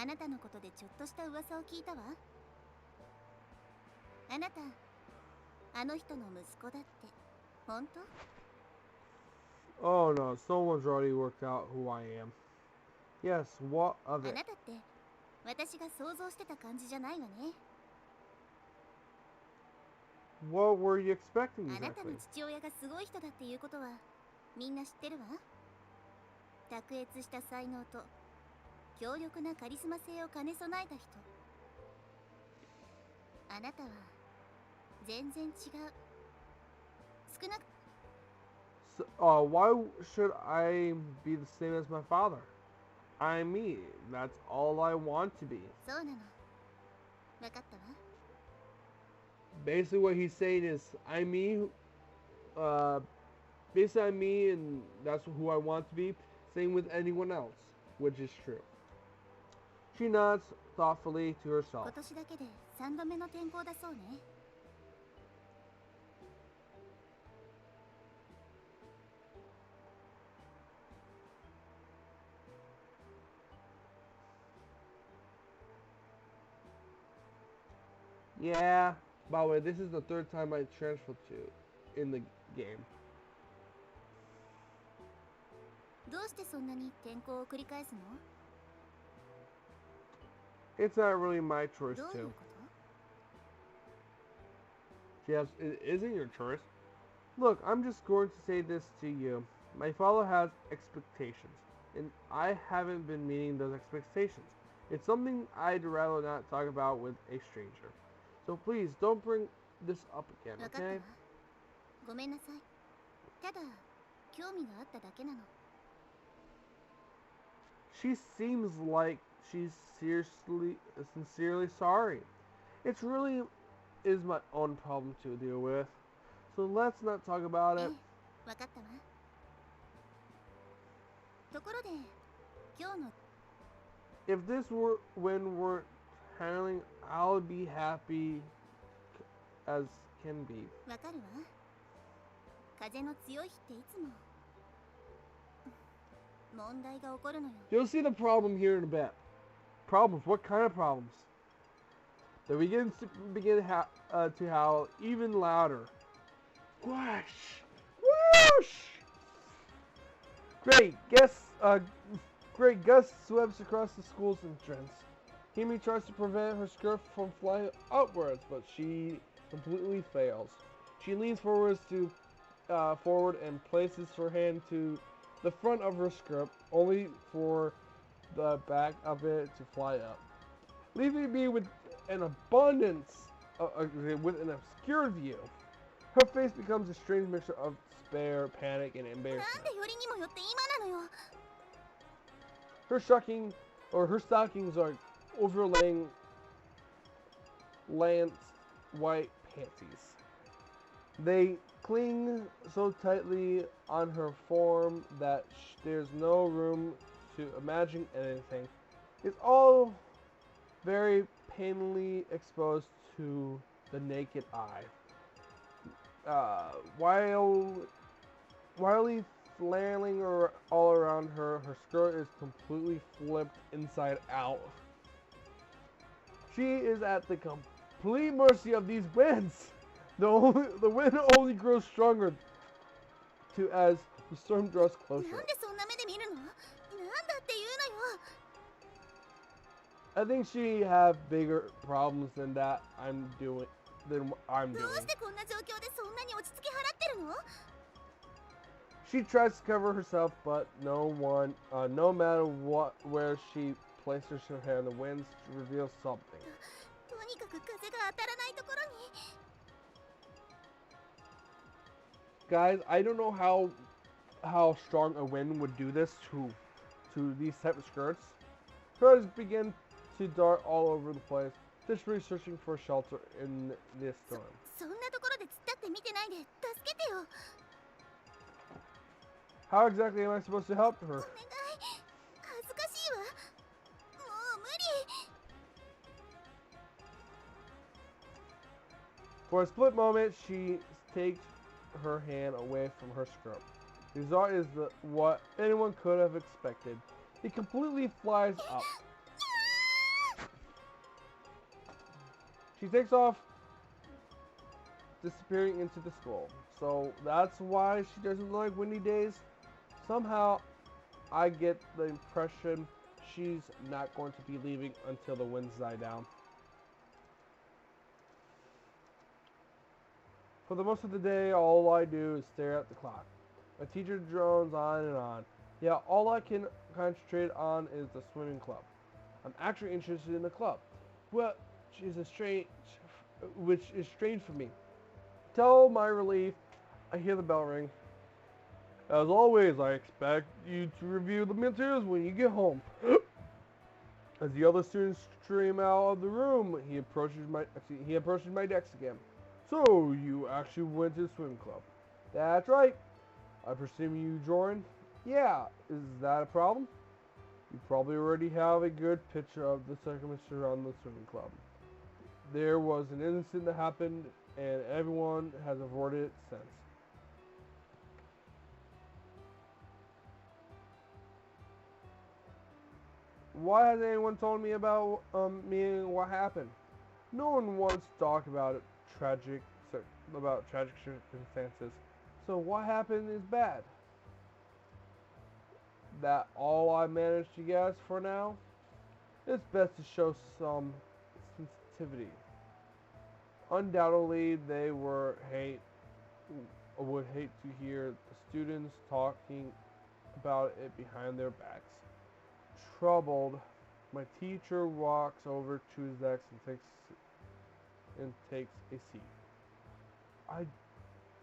あなたのことでちょっとした噂を聞いたわあなたあの人の息子だって本当 Oh no, someone's already worked out who I am. Yes, what of あ it? なたって私が想像してた感じじゃないわね What were you expecting あなたの exactly? 父親がすごい人だっていうことはみんな知ってるわ卓越した才能と強力なカリスマ性を兼ね備えた人あなたは全然違う少なく Why should I be the same as my father? I'm me. That's all I want to be. そうなの分かったわ Basically, what he's saying is, I'm me. Basically, I'm me, and that's who I want to be. Same with anyone else, which is true. She nods thoughtfully to 今 herself. 年だけで3度目の転校だそうね Yeah. By the way, this is the third time I transferred to in the game. どうしてそんなに転校を繰り返すの It's not really my choice どういう to. こと Yes, it isn't your choice. Look, I'm just going to say this to you. My father has expectations, and I haven't been meeting those expectations. It's something I'd rather not talk about with a stranger. So please, don't bring this up again, 分かったわ okay? ごめんなさいただ興味があっただけなの She seems like she's sincerely sorry. It really is my own problem to deal with. So let's not talk about え it. え分かったわところで今日の If this were when we're handling, I'll be happy as can be. わかるわ風の強い日っていつも問題が起こるのよ You'll see the problem here in a bit. Problems? What kind of problems? They begin to howl even louder. Whoosh! Whoosh! Great Gus sweeps across the school's entrance. Himi tries to prevent her skirt from flying upwards, but she completely fails. She leans forward and places her hand to the front of her skirt, only for the back of it to fly up, leaving me with an obscure view. Her face becomes a strange mixture of despair, panic, and なん embarrassment. でよりにもよって今なのよ Her stockings are overlaying Lance's white panties. They cling so tightly on her form that there's no room to imagine anything. It's all very painfully exposed to the naked eye. Wildly flailing all around her, her skirt is completely flipped inside out. She is at the complete mercy of these winds. The wind only grows stronger as the storm draws な closer. んでそんな目で見るのなんだって言うのよ I think she have bigger problems than that I'm doing. どうしてこんな状況でそんなに落ち着き払ってるの She tries to cover herself, but no matter where she places her hand, the winds reveal something. とにかく風が当たらないところに。 Guys, I don't know how strong a wind would do this to these type of skirts. Birds begin to dart all over the place, desperately searching for shelter in this storm. そんなところで突っ立って見てないで助けてよ。 How exactly am I supposed to help her? お願い。恥ずかしいわ。もう無理。 For a split moment, she takes her hand away from her skirt. The result is what anyone could have expected. It completely flies up. She takes off, disappearing into the school. So that's why she doesn't like windy days. Somehow, I get the impression she's not going to be leaving until the winds die down. For the most of the day, all I do is stare at the clock. My teacher drones on and on. Yeah, all I can concentrate on is the swimming club. I'm actually interested in the club, which is strange for me. To my relief, I hear the bell ring. As always, I expect you to review the materials when you get home. As the other students stream out of the room, he approaches my desk again. So, you actually went to the swim club? That's right. I presume you joined? Yeah, is that a problem? You probably already have a good picture of the circumstances around the swimming club. There was an incident that happened, and everyone has avoided it since. Why hasn't anyone told me about me and what happened? No one wants to talk about tragic circumstances. So what happened is bad. That all I managed to guess for now? It's best to show some sensitivity. Undoubtedly, they would hate to hear the students talking about it behind their backs. Troubled, my teacher walks over to his desk and takes a seat. I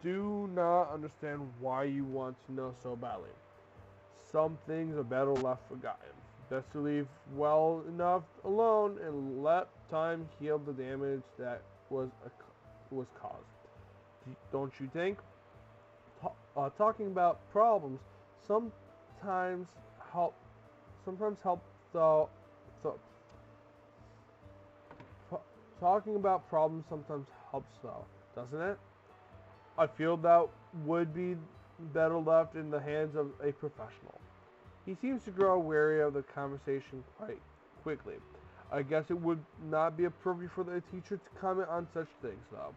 do not understand why you want to know so badly. Some things are better left forgotten. Best to leave well enough alone and let time heal the damage that was caused. Don't you think? Talking about problems sometimes help. Talking about problems sometimes helps though, doesn't it? I feel that would be better left in the hands of a professional. He seems to grow wary of the conversation quite quickly. I guess it would not be appropriate for the teacher to comment on such things though.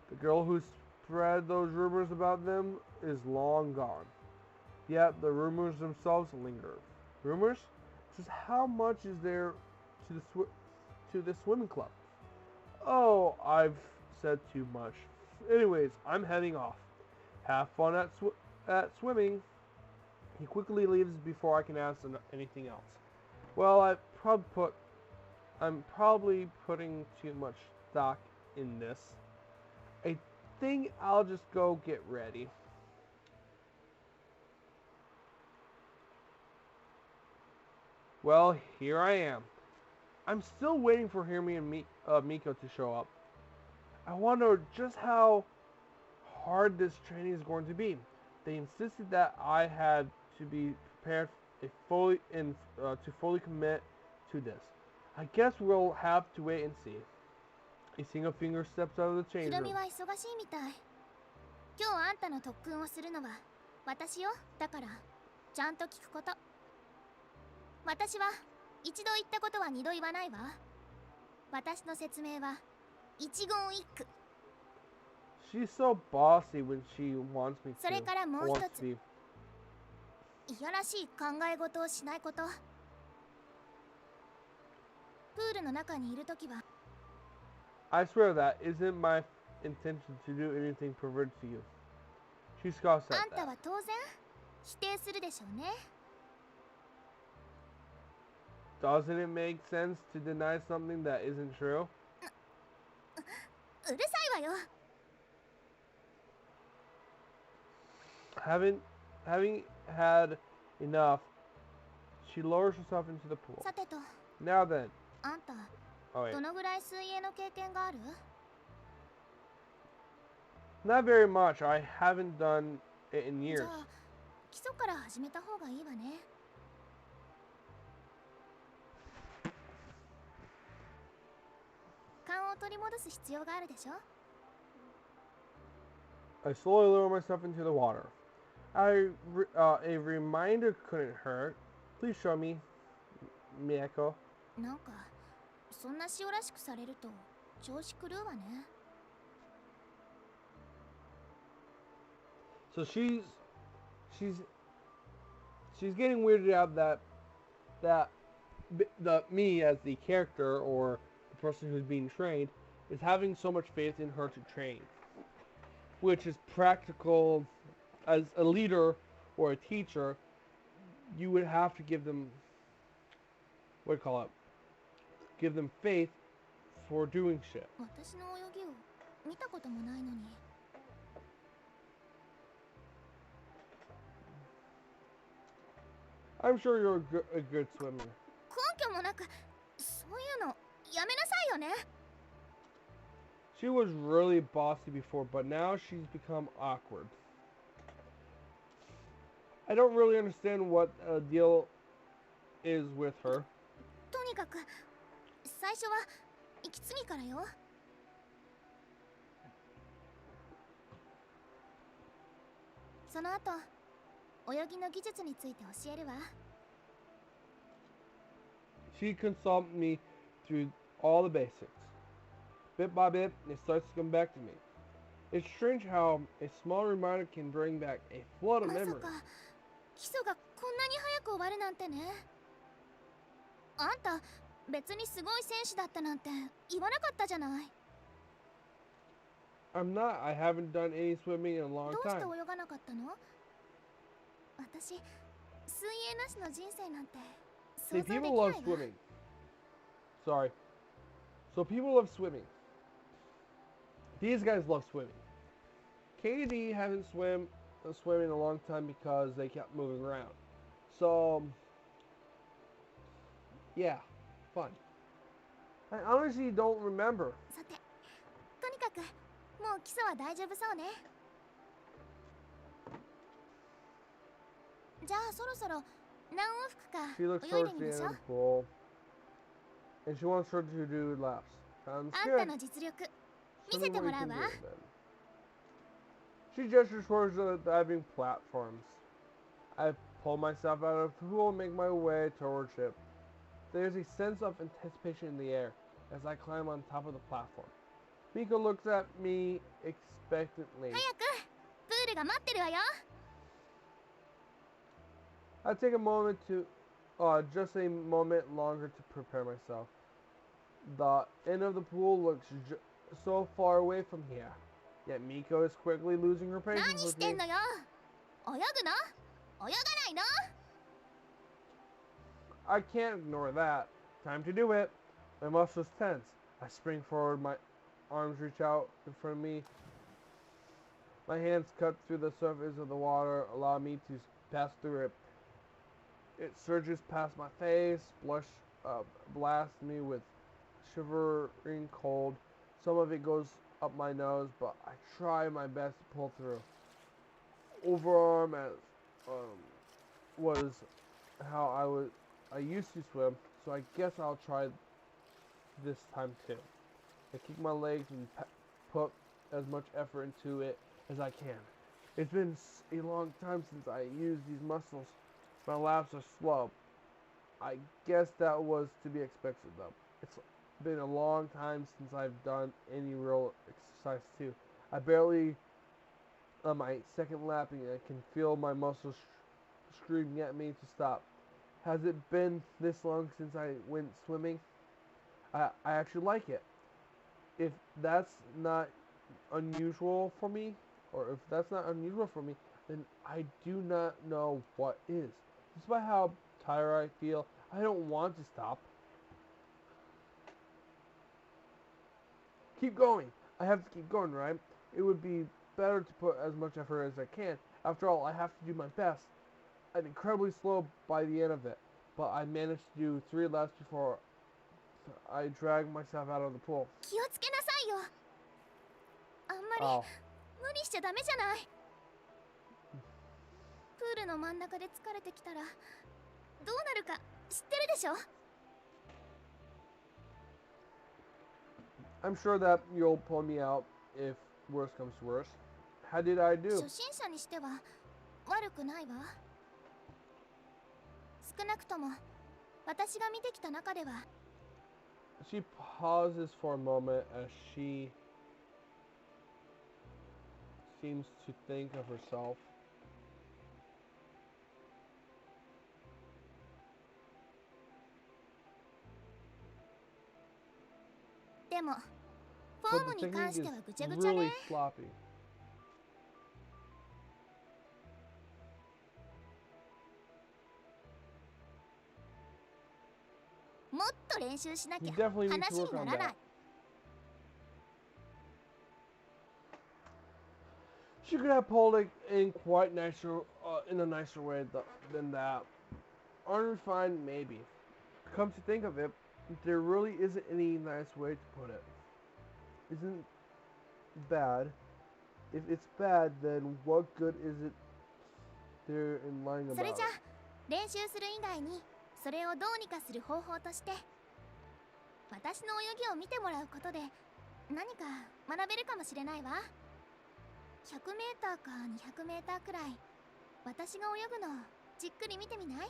The girl who spread those rumors about them is long gone. Yet the rumors themselves linger. Rumors? Just how much is there to the swimming club? Oh, I've said too much. Anyways, I'm heading off. Have fun at swimming. He quickly leaves before I can ask anything else. Well, I'm probably putting too much stock in this. I think I'll just go get ready. Well, here I am. I'm still waiting for Hirmi and Miko to show up. I wonder just how hard this training is going to be. They insisted that I had to be prepared to fully commit to this. I guess we'll have to wait and see. A single finger steps out of the change room. は忙しいみたい。今日あんたの特訓をするのは私よ。だからちゃんと聞くこと。私は一度言ったことは二度言わないわ。私の説明は一言一句。She's so bossy when she wants me to. それからもう一つ。いやらしい考え事をしないこと。プールの中にいるときは。I swear that isn't my intention to do anything perverted to you. She scoffs あ at んた that. は当然否定するでしょうね。 Doesn't it make sense to deny something that isn't true? うるさいわよ。 Having had enough, she lowers herself into the pool. さてと、 Now then, あんた oh wait, どのぐらい水泳の経験がある？ not very much. I haven't done it in じ years. ゃあ基礎から始めた方がいいわね。 勘を取り戻す必要があるでしょ。 I slowly lower myself into the water. A reminder couldn't hurt. Please show me, Miyako. なんかそんな塩らしくされると調子狂うわね。 So she's getting weirded out that the me as the character or the person who's being trained is having so much faith in her to train, which is practical. As a leader or a teacher, you would have to give them give them faith for doing shit. 私の泳ぎを見たこともないのに。 I'm sure you're a good swimmer. 根拠もなくそういうのやめなさいよね。 She was really bossy before, but now she's become awkward. I don't really understand what the deal is with her. とにかく最初は息継ぎからよ。 その後泳ぎの技術について教えるわ。 She consulted me through all the basics. Bit by bit, it starts to come back to me. It's strange how a small reminder can bring back a flood of まさ memories. か基礎がこんなに早く終わるなんてね。あんた別にすごい選手だったなんて言わなかったじゃない。 I'm not. I haven't done any swimming in a ど long うして time. 泳がなかったの？私水泳なしの人生なんて想 See, 像できない people わ。 love swimming. Sorry. So people love swimming. These guys love swimming. KD haven't swim in a long time because they kept moving around. So yeah, fun. I honestly don't remember. さて、とにかくもう基礎は大丈夫そうね。じゃあそろそろ何往復か She looks 泳いで towards み the まし end ょ of う。 the pool, and she wants her to do laps. Sounds あん good. たの実力見 Show me せて what も you ら can う do わ。 then. She gestures towards the diving platforms. I pull myself out of the pool and make my way towards it. There's a sense of anticipation in the air as I climb on top of the platform. Miko looks at me expectantly. 早くプールが待ってるわよ。 I take a moment to, just a moment longer to prepare myself. The end of the pool looks so far away from here. Yet Miko is quickly losing her 何 patience し with て me. んのよ。泳ぐの？泳がないの？ I can't ignore that. Time to do it. My muscles tense. I spring forward, my arms reach out in front of me. My hands cut through the surface of the water, allow me to pass through it. It surges past my face, blasts me with shivering cold. Some of it goes up my nose, but I try my best to pull through. Overarm as was how I used to swim, so I guess I'll try this time too. I kick my legs and put as much effort into it as I can. It's been a long time since I used these muscles. My laps are slow. I guess that was to be expected though. It's been a long time since I've done any real exercise too. I barely on my second lapping, I can feel my muscles screaming at me to stop. Has it been this long since I went swimming? I actually like it. If that's not unusual for me, or if that's not unusual for me, then I do not know what is. Despite how tired I feel, I don't want to stop. Keep going. I have to keep going, right? It would be better to put as much effort as I can. After all, I have to do my best. I'm incredibly slow by the end of it, but I managed to do 3 laps before I dragged myself out of the pool. 気をつけなさいよ。あんまり Oh, 無理しちゃダメじゃない。プールの真ん中で疲れてきたらどうなるか知ってるでしょ。 I'm sure that you'll pull me out if worse comes to worse. How did I do? 初心者にしては悪くないわ。少なくとも私が見てきた中では。 She pauses for a moment as she seems to think of herself. でもフォ But ーム the に関 technique し is てはぐちゃぐちゃ really ね。 sloppy. もっと練習しなき You ゃ definitely need 話 to に work な on らな that. い。 She could have pulled it in quite nicer, in a nicer way than that. Unrefined, maybe. Come to think of it, there really isn't any nice way to put it. Isn't bad. If it's bad, then what good is it there in lying それ about じゃ it? 練習する以外にそれをどうにかする方法として私の泳ぎを見てもらうことで何か学べるかもしれないわ。100mか 200m くらい私が泳ぐのじっくり見てみない？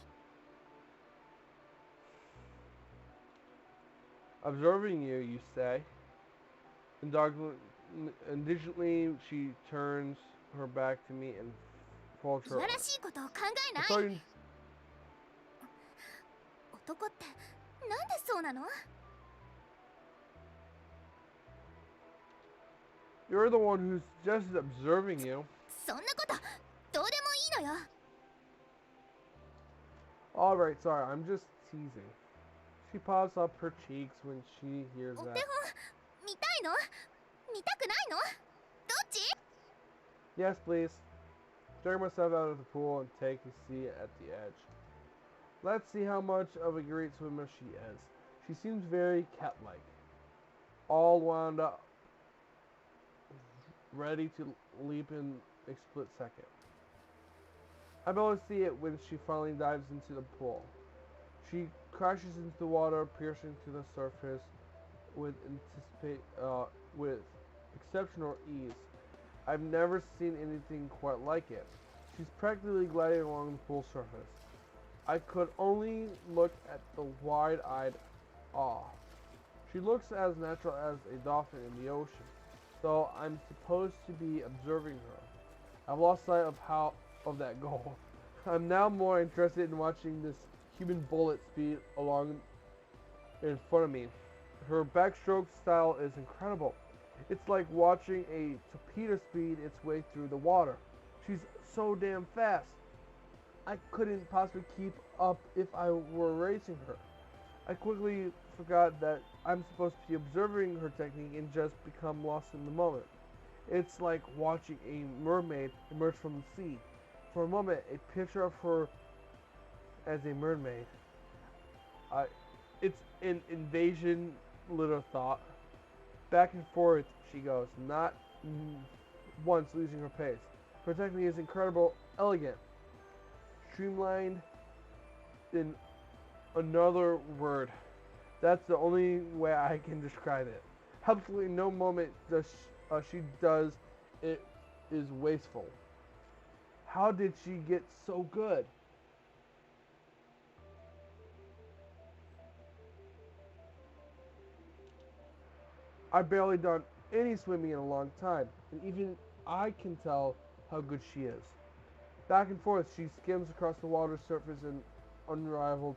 Observing you, you say. Indigently, she turns her back to me and folds い her やら arm. しいことを考え I な thought い。 you 男ってなんでそうなの？ You're the one who's just observing you. そんなことどうでもいいのよ。 Alright, sorry, I'm just teasing. She pops up her cheeks when she hears お手本 that. 見たいの？見たくないの？どっち？ Yes, please. Drag myself out of the pool and take a seat at the edge. Let's see how much of a great swimmer she is. She seems very cat-like. All wound up, ready to leap in a split second. I'm able to see it when she finally dives into the pool. She crashes into the water, piercing to the surface with with exceptional ease. I've never seen anything quite like it. She's practically gliding along the pool surface. I could only look at the wide-eyed awe. She looks as natural as a dolphin in the ocean, though I'm supposed to be observing her. I've lost sight of that goal. I'm now more interested in watching this human bullet speed along in front of me. Her backstroke style is incredible. It's like watching a torpedo speed its way through the water. She's so damn fast. I couldn't possibly keep up if I were racing her. I quickly forgot that I'm supposed to be observing her technique and just become lost in the moment. It's like watching a mermaid emerge from the sea. For a moment, a picture of her as a mermaid. It's an invasion little thought. Back and forth she goes, not once losing her pace. Her technique is incredible, elegant, streamlined. In another word, that's the only way I can describe it. Absolutely no moment she does it is wasteful. How did she get so good? I've barely done any swimming in a long time, and even I can tell how good she is. Back and forth, she skims across the water surface in unrivaled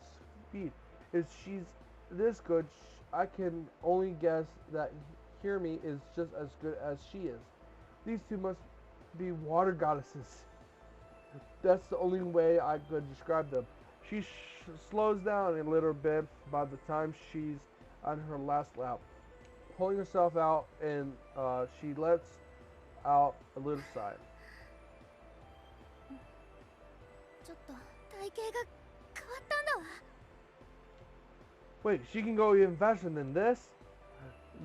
speed. If she's this good, I can only guess that Hirmi is just as good as she is. These two must be water goddesses. That's the only way I could describe them. She slows down a little bit by the time she's on her last lap, pulling herself out, and she lets out a little sigh. ちょっと体型が変わったんだわ。 Wait, she can go even faster than this?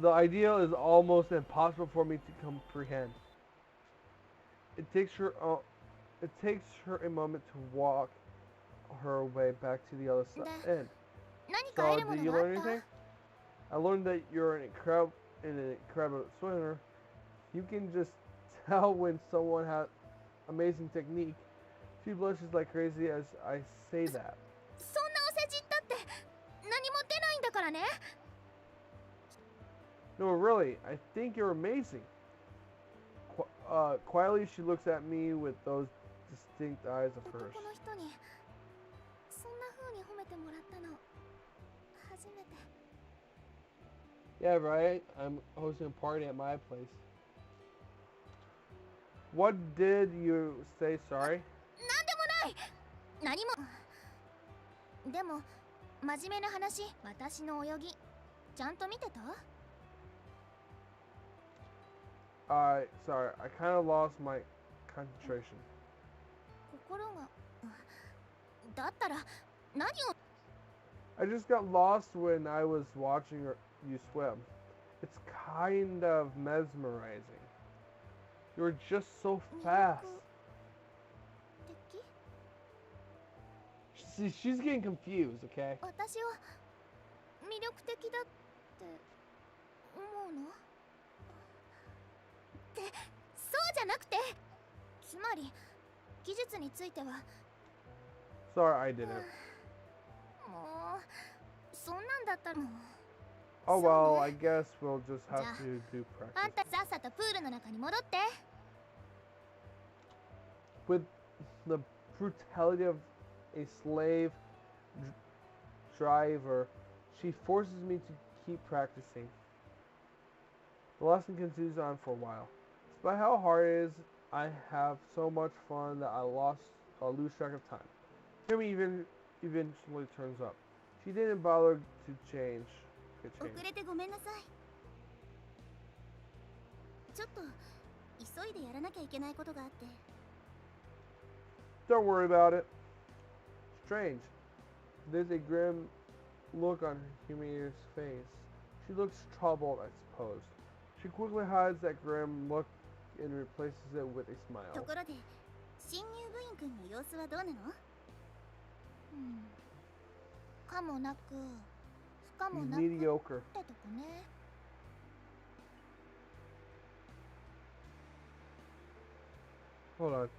The ideal is almost impossible for me to comprehend. It takes her a moment to walk her way back to the other end. 何か So, 得るも did の you があ learn った？ anything? I learned that you're an incredible swimmer. You can just tell when someone has amazing technique. She blushes like crazy as I say that. そんなお世辞ったって何も出ないんだからね。 No, really, I think you're amazing. Quietly, she looks at me with those distinct eyes of hers. 男の人にそんな風に褒めてもらったの初めて。 Yeah, right. I'm hosting a party at my place. What did you say? Sorry. なんでもない。何も。でも真面目な話、私の泳ぎちゃんと見てた？ Sorry. I kind of lost my concentration. 心が。だったら何を。 I just got lost when I was watching you swim. It's kind of mesmerizing. You're just so fast. 的？ See, she's getting confused, okay? 私を魅力的だって思うの？ってそうじゃなくて、つまり技術については。 Sorry, I didn't. もうそんなんだったの。 Oh well, I guess we'll just have to do あん practice. たさっさとプールの中に戻って。 With the brutality of a slave driver, she forces me to keep practicing. The lesson continues on for a while. Despite how hard it is, I have so much fun that I'll lose track of time. Timmy eventually turns up. She didn't bother to change. 遅れてごめんなさい。ちょっと急いでやらなきゃいけないことがあって。 Don't worry about it. Strange. There's a grim look on Humire's face. She looks troubled, I suppose. She quickly hides that grim look and replaces it with a と smile. ころで新入部員くんの様子はどうなの？かもなく不可もなくって Mediocre. とこね。 Hold on.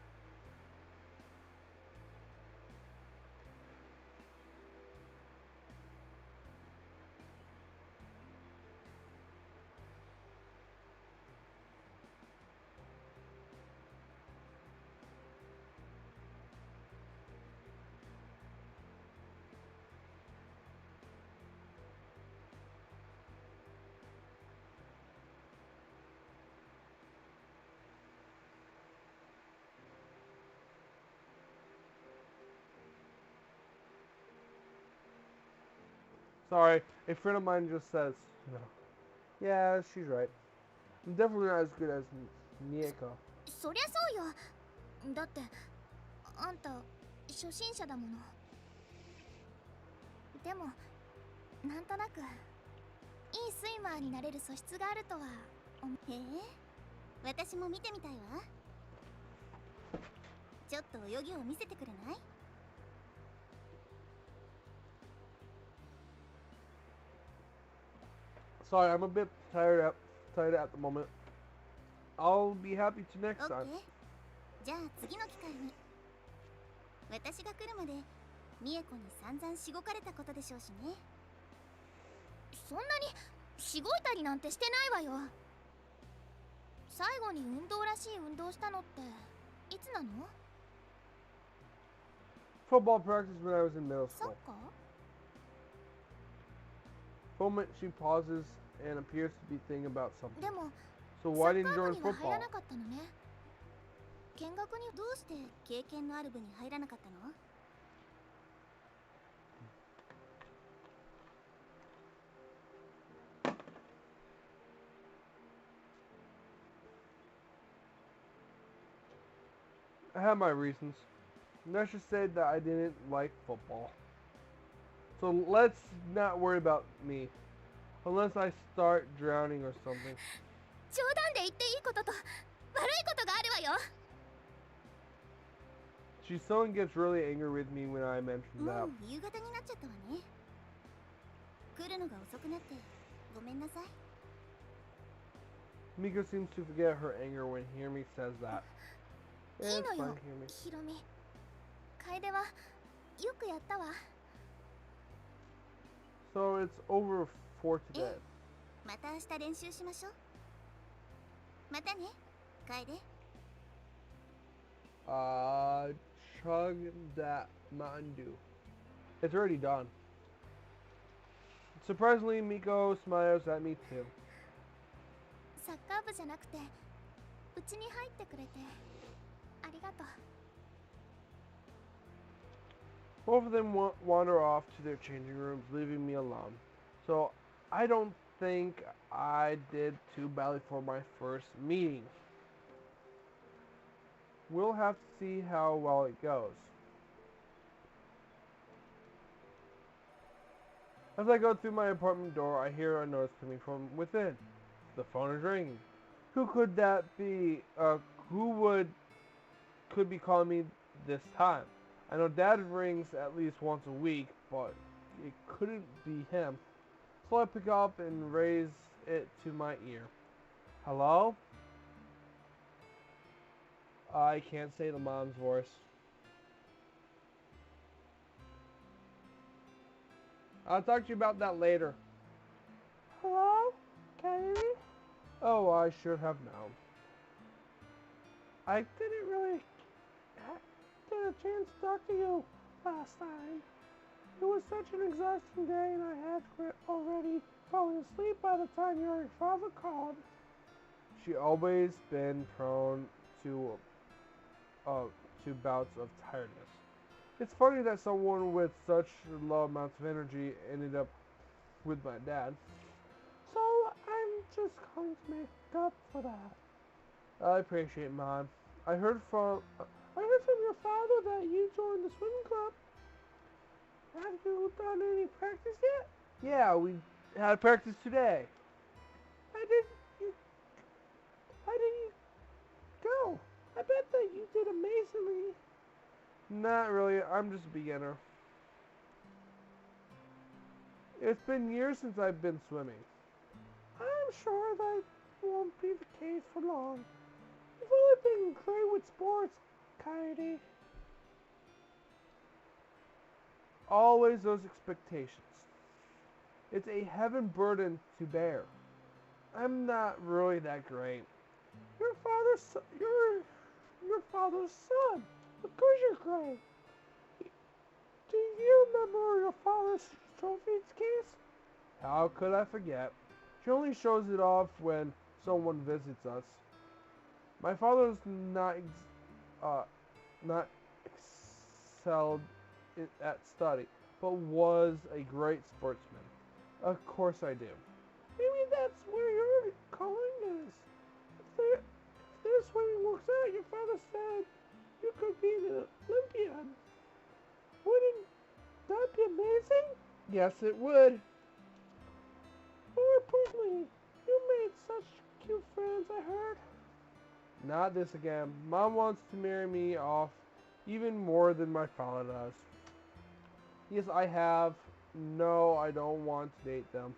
Sorry, a friend of mine just says, no. Yeah, she's right. I'm definitely not as good as Mieko. そりゃそうよ。だってあんた初心者だもの。でもなんとなくいいスイマーになれる素質があるとは。へえ、私も見てみたいわ。ちょっと泳ぎを見せてくれない？ Sorry, I'm a bit tired at the moment. I'll be happy to next time. じゃあ次の機会に。私が来るまでミエコに散々しごかれたことでしょうしね。そんなにしごいたりなんてしてないわよ。最後に運動らしい運動したのっていつなの？ Football practice when I was in middle サッ school. カー？ Moment she pauses and appears to be thinking about something. でも So サ why ッ didn't カー you 部 join には入 football? らなかったのね。見学にどうして経験のある部に入らなかったの？ I have my reasons. Let's just say that I didn't like football. So let's not worry about me. Unless I start drowning or something. 冗談で言っていいことと悪いことがあるわよ。 Someone gets really angry with me when I mention も that. う夕方になっちゃったわね。来るのが遅くなってごめんなさい。 Miko seems to forget her anger when Hirmi says that. い Yeah, い it's の fine, よ、 Hirmi. ヒロミ。楓はよくやったわ。 So it's over for today. また明日練習しましょう。またね、楓。 Chug that Mountain Dew. It's already done. Surprisingly, Miko smiles at me too. サッカー部じゃなくてうちに入ってくれてありがとう。 Both of them wander off to their changing rooms, leaving me alone. So I don't think I did too badly for my first meeting. We'll have to see how well it goes. As I go through my apartment door, I hear a noise coming from within. The phone is ringing. Who could that be? Could be calling me this time? I know Dad rings at least once a week, but it couldn't be him. So I pick up and raise it to my ear. Hello? I can't say the mom's voice. I'll talk to you about that later. Hello? Katie? Oh, I should have known. I didn't really get a chance to talk to you last time. It was such an exhausting day and I had already fallen asleep by the time your father called. She always been prone to bouts of tiredness. It's funny that someone with such low amounts of energy ended up with my dad. So I'm just going to make up for that. I appreciate it, Mom. I heard from your father that you joined the swimming club. Have you done any practice yet? Yeah, we had practice today. How did you go? I bet that you did amazingly. Not really, I'm just a beginner. It's been years since I've been swimming. I'm sure that won't be the case for long. You've only been great with sports, Coyote. Always those expectations. It's a heavy burden to bear. I'm not really that great. Your father's son. Of course you're great. Do you remember your father's trophies case? How could I forget? She only shows it off when someone visits us. My father's not excelled at study, but was a great sportsman. Of course I do. Maybe that's where your calling is. If this swimming works out, your father said you could be an Olympian. Wouldn't that be amazing? Yes, it would. More importantly, you made such cute friends, I heard. Not this again. Mom wants to marry me off even more than my father does. Yes, I have. No, I don't want to date them.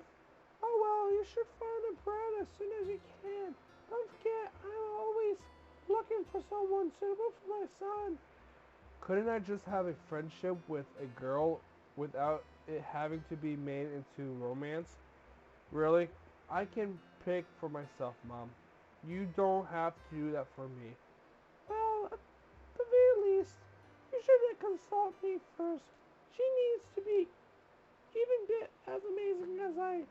Oh well, you should find a bride as soon as you can. Don't forget, I'm always looking for someone suitable for my son. Couldn't I just have a friendship with a girl without it having to be made into romance? Really? I can pick for myself, Mom. You don't have to do that for me. Well, at the very least, you should consult me first. She needs to be even bit as amazing as I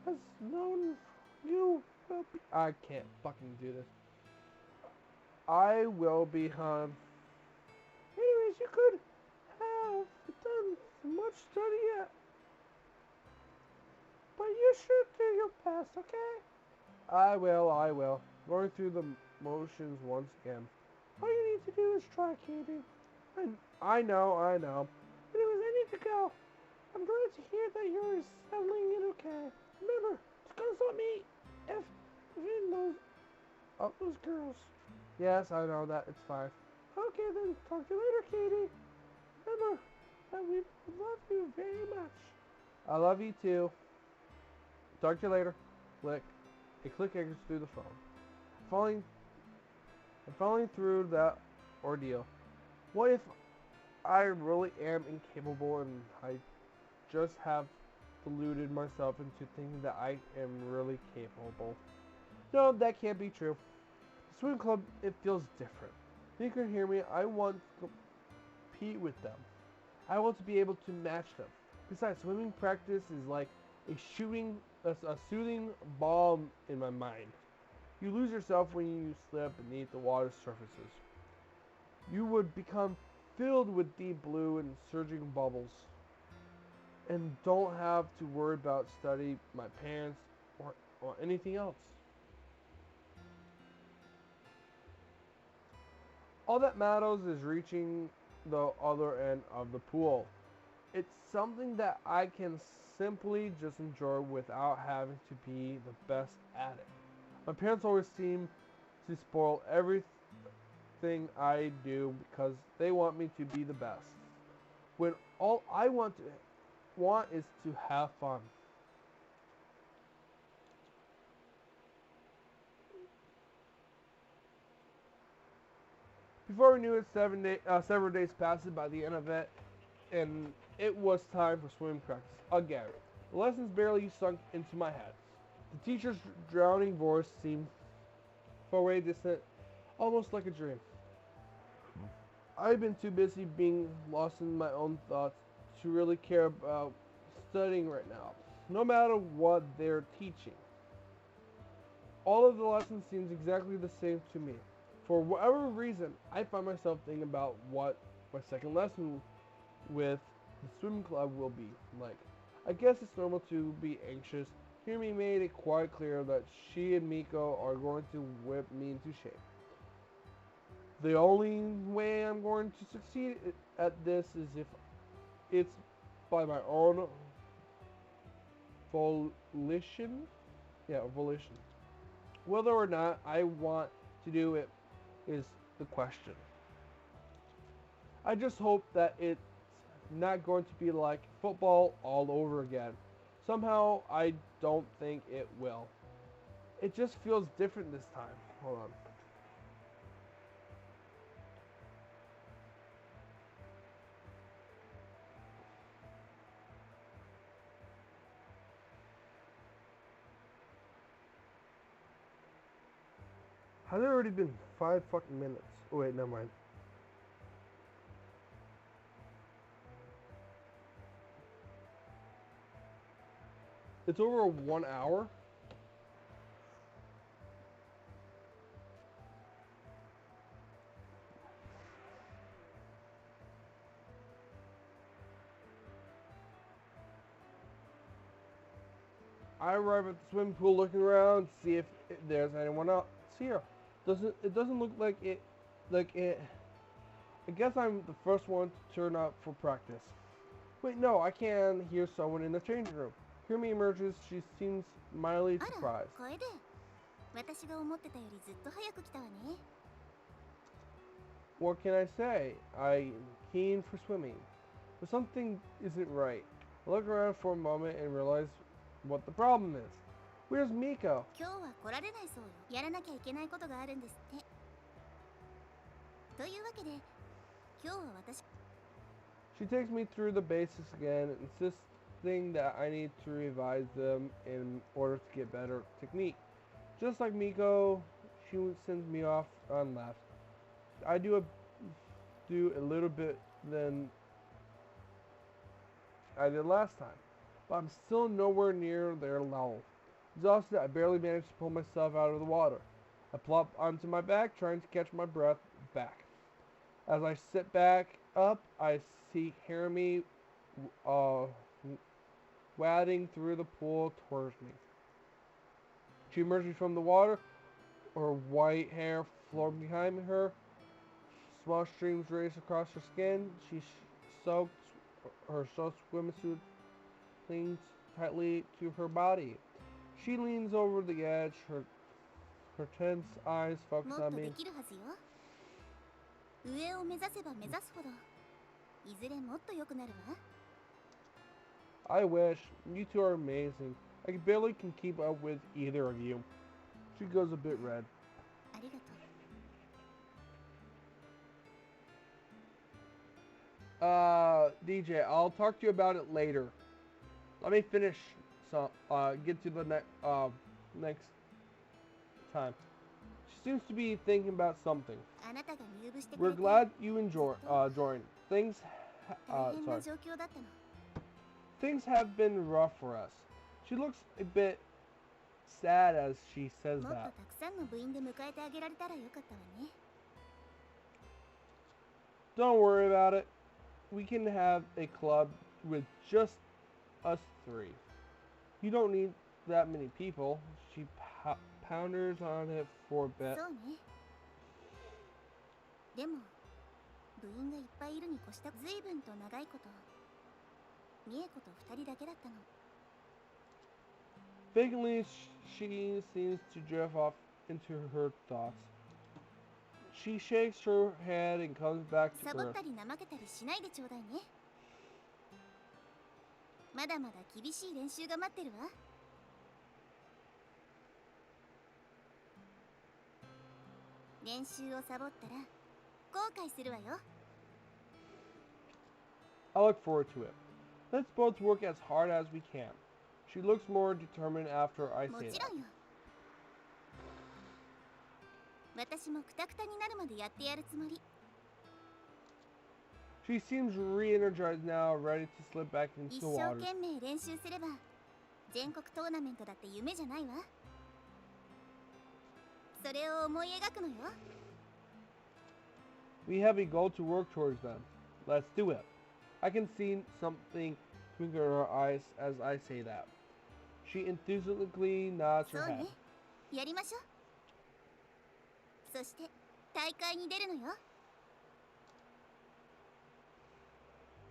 has known you will be. I can't fucking do this. I will be, hon. Anyways, you could have done much study yet. But you should do your best, okay? I will. Going through the motions once again. All you need to do is try, Katie. I know. Anyways, I need to go. I'm glad to hear that you're settling in okay. Remember, to consult me if in those girls. Yes, I know that. It's fine. Okay, then. Talk to you later, Katie. Remember that we love you very much. I love you too. Talk to you later. Click. A click exits through the phone. Falling through that ordeal. What if I really am incapable and I just have deluded myself into thinking that I am really capable? No, that can't be true. The swim club, it feels different. You can hear me. I want to compete with them. I want to be able to match them. Besides, swimming practice is like a soothing balm in my mind. You lose yourself when you slip beneath the water's surfaces. You would become filled with deep blue and surging bubbles, and don't have to worry about study, my parents, or anything else. All that matters is reaching the other end of the pool. It's something that I can simply just enjoy without having to be the best at it. My parents always seem to spoil everything I do because they want me to be the best, when all I want is to have fun. Before we knew it, several days passed by the end of it, and it was time for swimming practice again. The lessons barely sunk into my head. The teacher's drowning voice seemed far away, distant, almost like a dream. I've been too busy being lost in my own thoughts to really care about studying right now, no matter what they're teaching. All of the lessons seems exactly the same to me. For whatever reason, I find myself thinking about what my second lesson with the swimming club will be like. I guess it's normal to be anxious. Hirumi made it quite clear that she and Miko are going to whip me into shape. The only way I'm going to succeed at this is if it's by my own volition. Yeah, volition. Whether or not I want to do it is the question. I just hope that it's not going to be like football all over again. Somehow, I don't think it will. It just feels different this time. Hold on. Has it already been 5 fucking minutes? Oh wait, never mind. It's over 1 hour? I arrive at the swimming pool looking around, see if there's anyone else here. It doesn't look like it. I guess I'm the first one to turn up for practice. Wait, no, I can hear someone in the changing room. Hirumi emerges. She seems mildly surprised. What can I say? I'm keen for swimming, but something isn't right. I look around for a moment and realize what the problem is. Where's Miko? She takes me through the basics again, insisting that I need to revise them in order to get better technique. Just like Miko, she sends me off on laps. I do a little bit than I did last time, but I'm still nowhere near their level. Exhausted, I barely manage to pull myself out of the water. I plop onto my back, trying to catch my breath back. As I sit back up, I see Haremy wading through the pool towards me. She emerges from the water, her white hair flowing behind her. Small streams race across her skin. Her soaked swimsuit clings tightly to her body. She leans over the edge, her tense eyes focus on me. 上を目指せば目指すほどいずれもっと良くなるわ。 I wish. You two are amazing. I barely can keep up with either of you. She goes a bit red. ありがとう。DJ, I'll talk to you about it later. Let me finish get to the next time. She seems to be thinking about something. あなたが入部してく We're れて glad you joined. Things 大変な sorry. 状況だったの。 Things have been rough for us. She looks a bit sad as she says もっと that. たくさんの部員で迎えてあげられたらよかったわね。 Don't worry about it. We can have a club with just us three. You don't need that many people. She pounders on it for a bit. そうね。でも部員がいっぱいいるに越した随分と長いこと美恵子と二人だけだったの。 Vaguely, she seems to drift off into her thoughts. She shakes her head and comes back to サボっ earth. たり怠けたりしないでちょうだいね。まだまだ厳しい練習が待ってるわ。練習をサボったら後悔するわよ。 I look forward to it. Let's both work as hard as we can. She looks more determined after I も say ち that. ろんよ。私もクタクタになるまでやってやるつもり。 She seems re-energized now, ready to slip back into 一 the 生 water. 懸命練習すれば全国トーナメントだって夢じゃないわ。それを思い描くのよ。 We have a goal to work towards then. Let's do it. I can see something twinkle in her eyes as I say that. She enthusiastically nods そ her う head. ね。やりましょう。そして大会に出るのよ。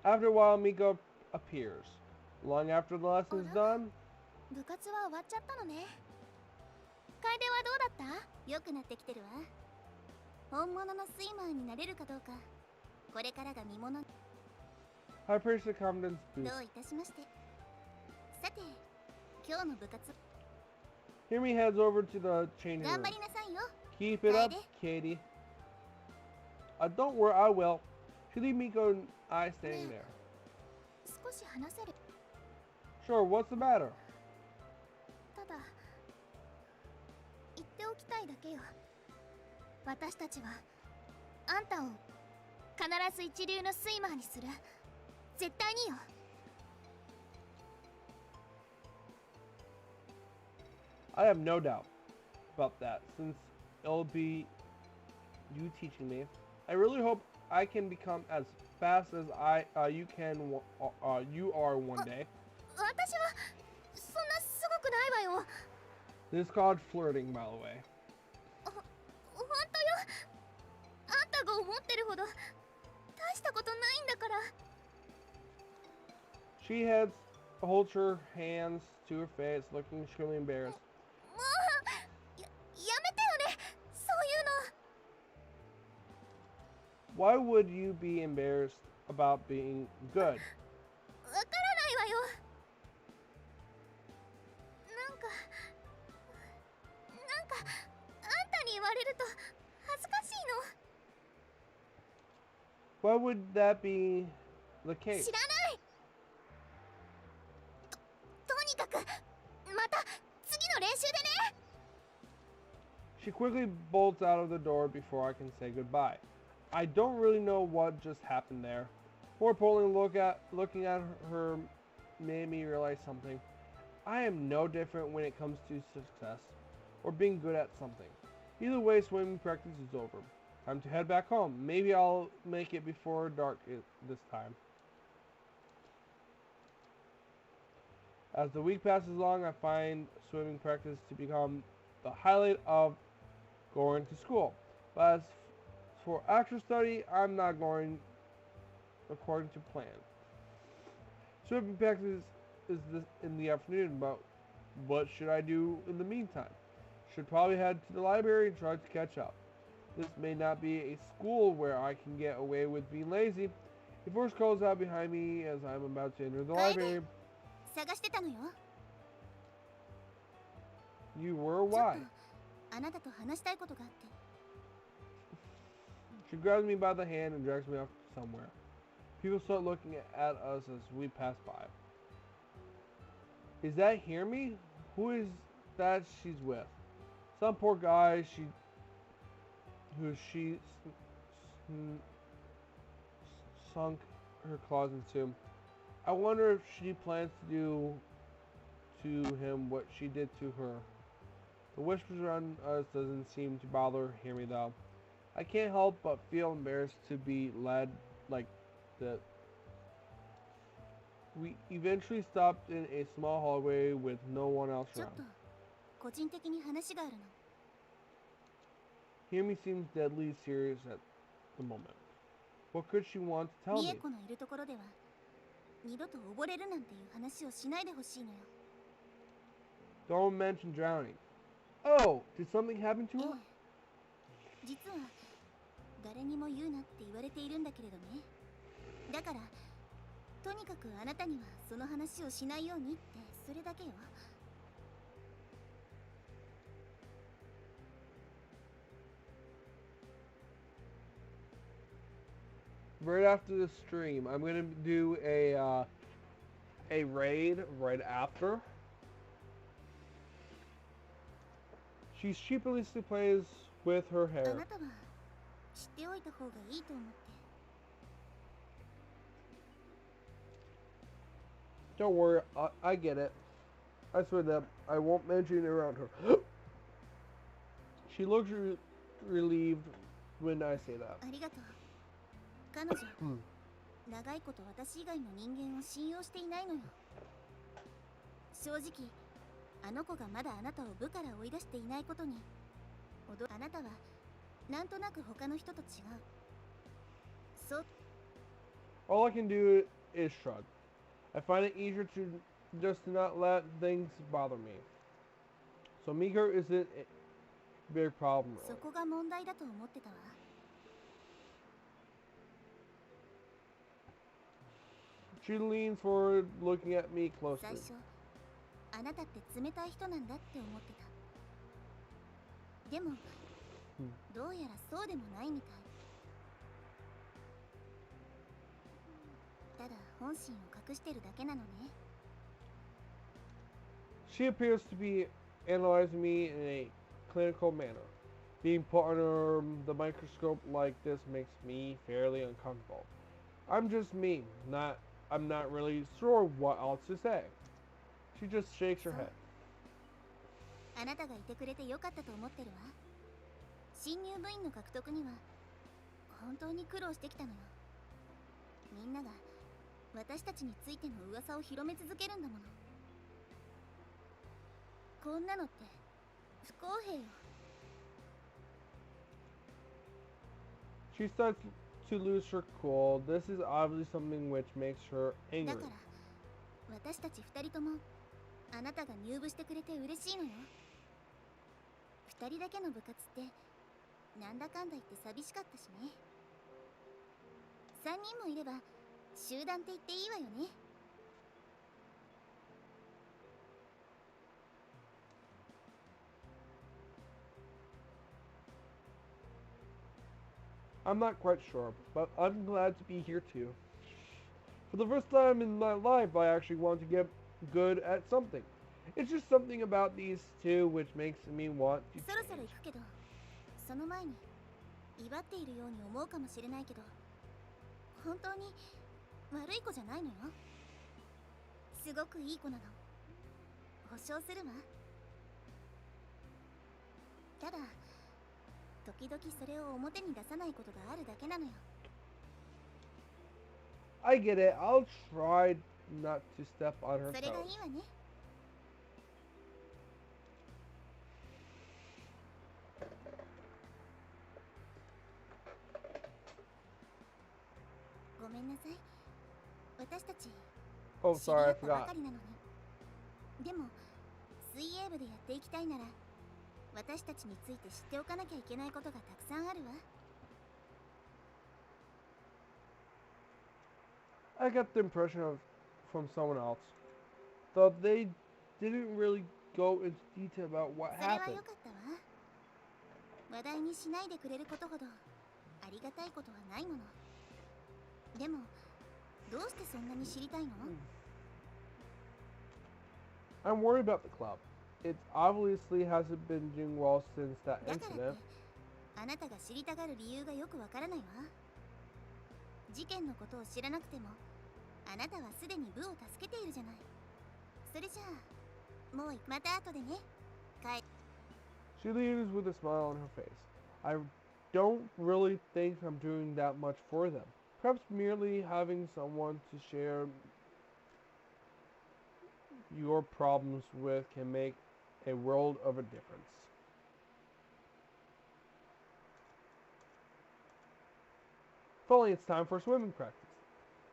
After a while, Miko appears. Long after the lesson is done, 部活は終わっちゃったのね。楓はどうだった？良くなってきてるわ。本物のスイマーになれるかどうか、これからが見もの。 I appreciate the confidence ど boost. ういたしまして。さて、今日の部活 Hirmi heads over to the changing 頑 room. 張りなさいよ。 Keep it up, Kaede. Katie. Don't worry, I will. She leave Miko and I standing there. 少し話せる。 Sure, what's the matter? ただ言っておきたいだけよ。私たちはあんたを必ず一流のスイマーにする。絶対によ。 I have no doubt about that, since it'll be you teaching me. I really hope I can become as fast as you are one day. 私はそんなすごくないわよ。 This is called flirting, by the way. 本当よ。あんたが思ってるほど大したことないんだから。 She holds her hands to her face, looking extremely embarrassed. もうやめてよね。そういうの。 Why would you be embarrassed about being good? わからないわよ。なんかあんたに言われると恥ずかしい Why would that be the の。 case? 知らない。とにかくまた次の練習でね。 She quickly bolts out of the door before I can say goodbye. I don't really know what just happened there. More importantly, looking at her made me realize something. I am no different when it comes to success or being good at something. Either way, swimming practice is over. Time to head back home. Maybe I'll make it before dark this time. As the week passes along, I find swimming practice to become the highlight of going to school. But as for actual study, I'm not going according to plan. Swimming practice is this in the afternoon, but what should I do in the meantime? Should probably head to the library and try to catch up. This may not be a school where I can get away with being lazy. A voice calls out behind me as I'm about to enter the library. 探してたのよ。 You were ちょっ why? とあなたと話したいことがあって。 She grabs me by the hand and drags me off somewhere. People start looking at us as we pass by. Is that Hear Me? Who is that she's with? Some poor guy who sunk her claws into. I wonder if she plans to do to him what she did to her. The whispers around us doesn't seem to bother Hear Me though. I can't help but feel embarrassed to be led like that. We eventually stopped in a small hallway with no one else ちょっ around. と個人的に話があるの。 Hear Me seems deadly serious at the moment. What could she want to tell 美 me? 恵子のいるところでは二度と溺れるなんていう話をしないでほしいのよ。 Don't mention drowning. Oh, did something happen to え her? え、実は誰にも言うなって言われているんだけれどね。だからとにかくあなたにはその話をしないようにってそれだけよ。 Right after the stream, I'm gonna do a raid right after. She sheepishly plays with her あ hair. なたは知っておいた方がいいと思って。 Don't worry, I get it. I swear that I won't mention it around her. She looks relieved when I say that. ありがとう。彼女、長いこと私以外の人間を信用していないのよ。正直、あの子がまだあなたを部から追い出していないことに、あなたはなんとなく他の人と違う。そう。 All I can do is shrug. I find it easier to just not let things bother me. So Miko isn't a big problem そ really. こが問題だと思ってたわ。 She leans forward, looking at me 最 closely. 初、あなたって冷たい人なんだって思ってた。でも、どうやらそうでもないみたい。ただ本心を隠してるだけなのね。 She appears to be analyzing me in a clinical manner. Being put under the microscope like this makes me fairly uncomfortable. I'm just me, I'm not really sure what else to say. She just shakes her head. あなたがいてくれてよかったと思ってるわ。新入部員の獲得には本当に苦労してきたのよ。みんなが私たちについての噂を広め続けるんだもの。こんなのって不公平よ。 She starts to lose her cool. This is obviously something which makes her だ angry. から私たち二人ともあなたが入部してくれて嬉しいのよ。二人だけの部活ってなんだかんだ言って寂しかったしね。三人もいれば集団って言っていいわよね。 I'm not quite sure, but I'm glad to be here too. For the first time in my life, I actually want to get good at something. It's just something about these two which makes me want to そろそろ change. 行くけど、その前に威張っているように思うかもしれないけど、本当に悪い子じゃないのよ。すごくいい子なの。保証するわ。ただ時々それを表に出さないことがあるだけなのよ。 I get it. I'll try not to step on her それがい toes. いわね。ごめんなさい。私たち Oh, 知り合 sorry, I ったば forgot. かりなのに。でも水泳部でやっていきたいなら私たちについて知っておかなきゃいけないことがたくさんあるわ。 I got the impression of from someone else, though they didn't really go into detail about what それは happened. 良かったわ。話題にしないでくれることほどありがたいことはないもの。でもどうしてそんなに知りたいの？ I'm worried about the club. It obviously hasn't been doing well since that だからっ incident. てあなたが知りたがる理由がよくわからないわ。事件のことを知らなくてもあなたはすでに部を助けているじゃない。それじゃあもうまた後でね。帰 She leaves with a smile on her face. I don't really think I'm doing that much for them. Perhaps merely having someone to share your problems with can make a world of a difference. If only it's time for swimming practice.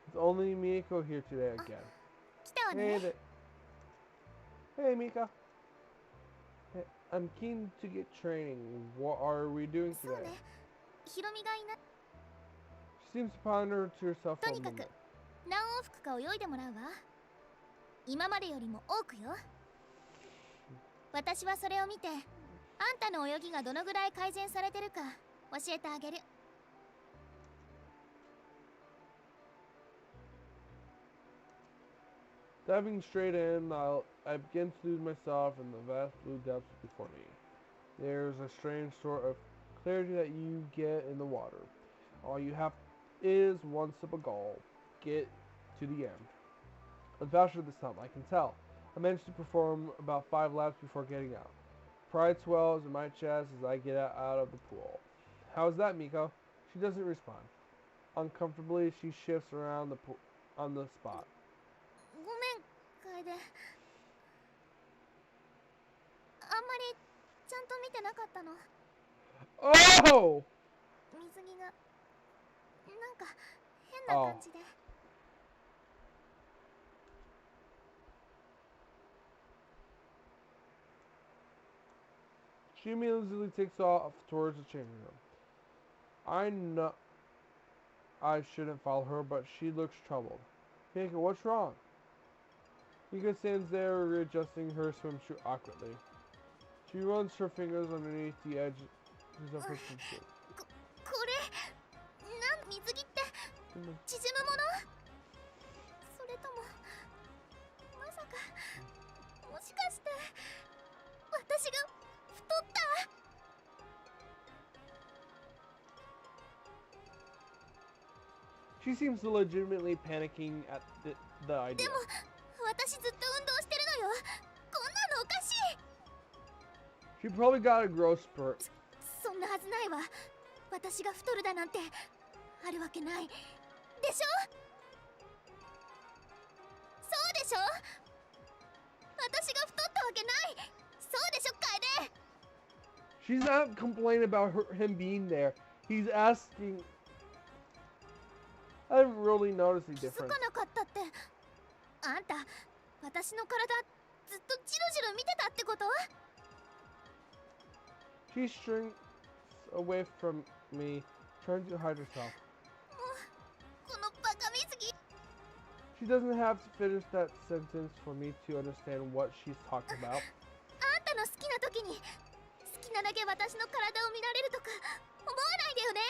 It's only Miko here today again. 来たわ Hey, ね。 hey, Mika. Hey, I'm keen to get training. What are we doing そう today? ね。ヒロミがいない。 She seems to ponder to herself と for a にかく moment. 何往復か泳いでもらうわ。今までよりも多くよ。私はそれを見てあんたの泳ぎがどのぐらい改善されてるか教えてあげる。 Diving straight in, I begin to lose myself in the vast blue depths before me. There's a strange sort of clarity that you get in the water. All you have is one sip of gall. Get to the end. I'm faster this time, I can tell. I managed to perform about 5 laps before getting out. Pride swells in my chest as I get out of the pool. How's that, Miko? She doesn't respond. Uncomfortably, she shifts around on the spot. ごめん、楓。あんまりちゃんと見てなかったの。 Oh! 水着がなんか変な感じで。 She immediately takes off towards the changing room. I know I shouldn't follow her, but she looks troubled. Mika, what's wrong? Mika stands there readjusting her swimsuit awkwardly. She runs her fingers underneath the edges of her swimsuit. これ水着って縮むもの？それともまさかもしかして私が太った？ She seems legitimately panicking at the idea. でも私ずっと運動してるのよ。こんなのおかしい。 She probably got a growth spurt. そんなはずないわ。私が太るだなんてあるわけないでしょ。そうでしょ。私が太ったわけない。そうでしょ、楓。 She's not complaining about him being there. He's asking. I haven't really noticed the 気づ difference. かなかったって。あんた私の体ずっとジロジロ見てたってこと？ She shrinks away from me, trying to hide herself. このバカ水着。 She doesn't have to finish that sentence for me to understand what she's talking about. あんたの好きな時に好きなだけ私の体を見られるとか思わないでよね。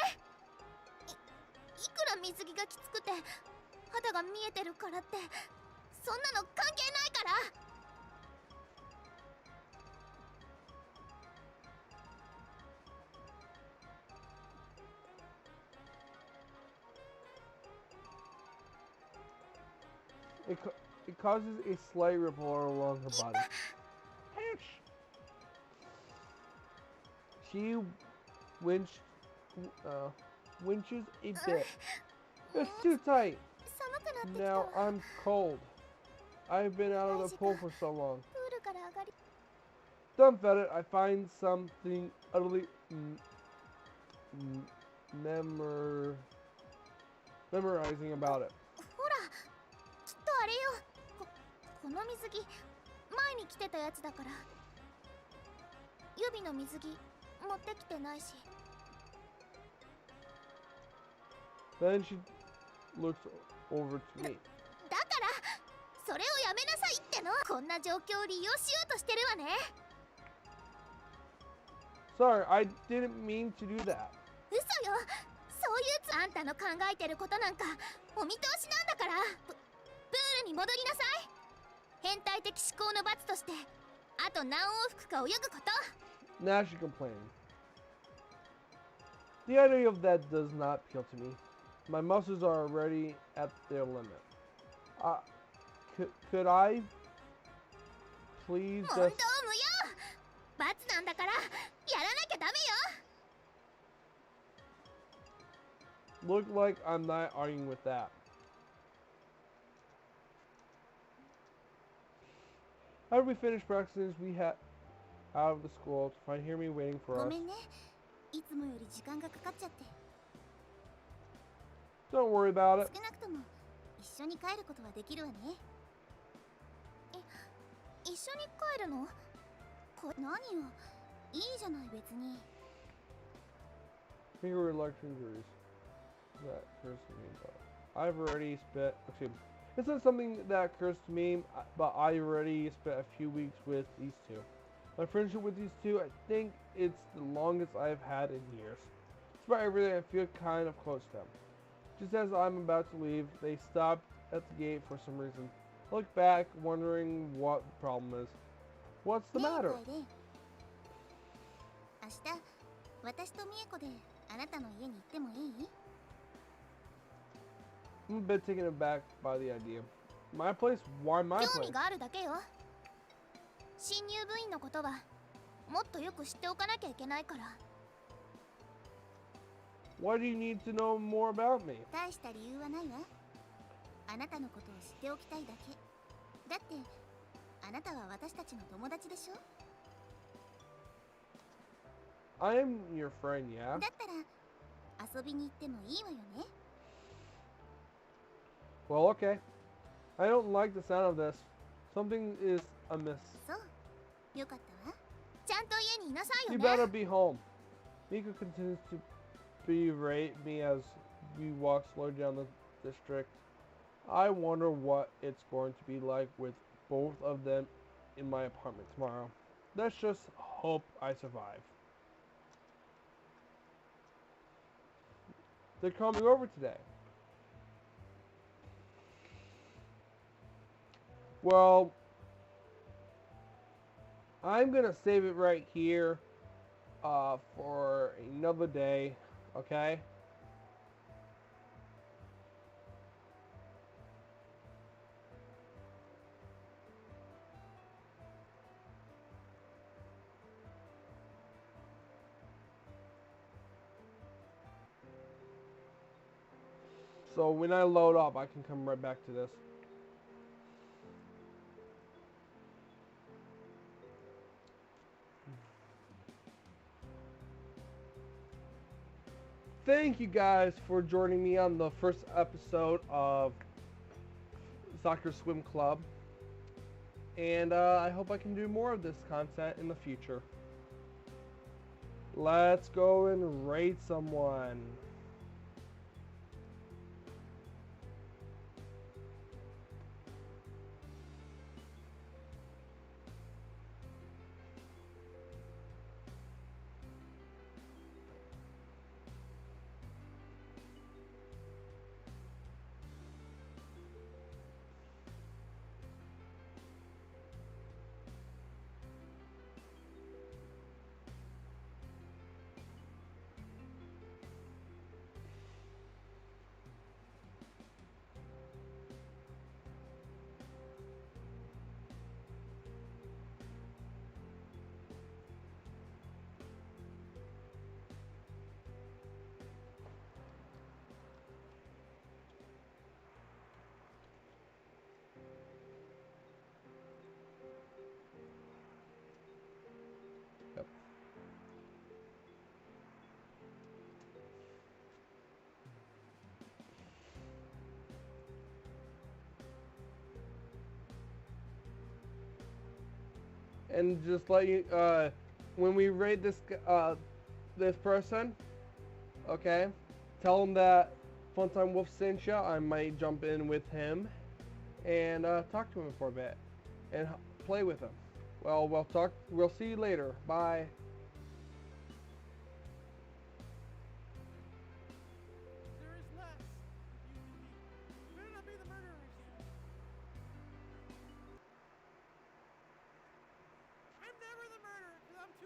いくら水着がきつくて肌が見えてるからってそんなの関係ないから。 It causes a slight ripple along her body. Ouch! She winch, winches a bit. It's too tight. 寒くなってきた Now わ I'm cold. I've been out of the pool for so long. プールから上がり Dumbfounded, I find something utterly memorizing about it. ほらきっとあれよこの水着前に着てたやつだから指の水着持ってきてないし Then she looks over to me. だからそれをやめなさいってのこんな状況を利用しようとしてるわね Sorry, I didn't mean to do that. 嘘よそういうあんたの考えてることなんかお見通しなんだからプールに戻りなさい変態的思考の罰としてあと何往復か泳ぐこと Now she complained. The idea of that does not appeal to me. My muscles are already at their limit. Could I please 問答無用 just... 罰なんだからやらなきゃダメよ Look like I'm not arguing with that. After we finished practicing, we head out of the school to find Hirmi waiting for ご us. めんねいつもより時間がかかっちゃって Don't worry about it. 少なくとも一緒に帰ることはできるわね一緒に帰るの何よいいじゃない別に Finger reluctant injuries. That occurs to me, but I've already spent. Excuse me. It's not something that occurs to me, but I already spent a few weeks with these two. My friendship with these two, I think it's the longest I've had in years. Despite everything, I feel kind of close to them. Just as I'm about to leave, they stop at the gate for some reason. I look back, wondering what the problem is. What's the matter? 明日私と美恵子であなたの家に行ってもいい I'm a bit taken aback by the idea. My place? Why my 興 place? 味があるだけよ新入部員のことはもっとよく知っておかなきゃいけないから Why do you need to know more about me? 大した理由はないわあなたのことを知っておきたいだけだってあなたは私たちの友達でしょ I am your friend, yeah? だったら遊びに行ってもいいわよね Well, okay. I don't like the sound of this. Something is amiss. そうよかったわちゃんと家にいなさい You よ better ね be home. Mika continues to berate me as we walk slowly down the district. I wonder what it's going to be like with both of them in my apartment tomorrow. Let's just hope I survive. They're coming over today. Well, I'm gonna save it right here for another day, okay? So when I load up, I can come right back to this. Thank you guys for joining me on the first episode of Soccer Swim Club. And I hope I can do more of this content in the future. Let's go and raid someone. and just let you when we raid this person, okay, tell him that Funtime Wolf sent you. I might jump in with him and talk to him for a bit and play with him. Well, we'll see you later. Bye.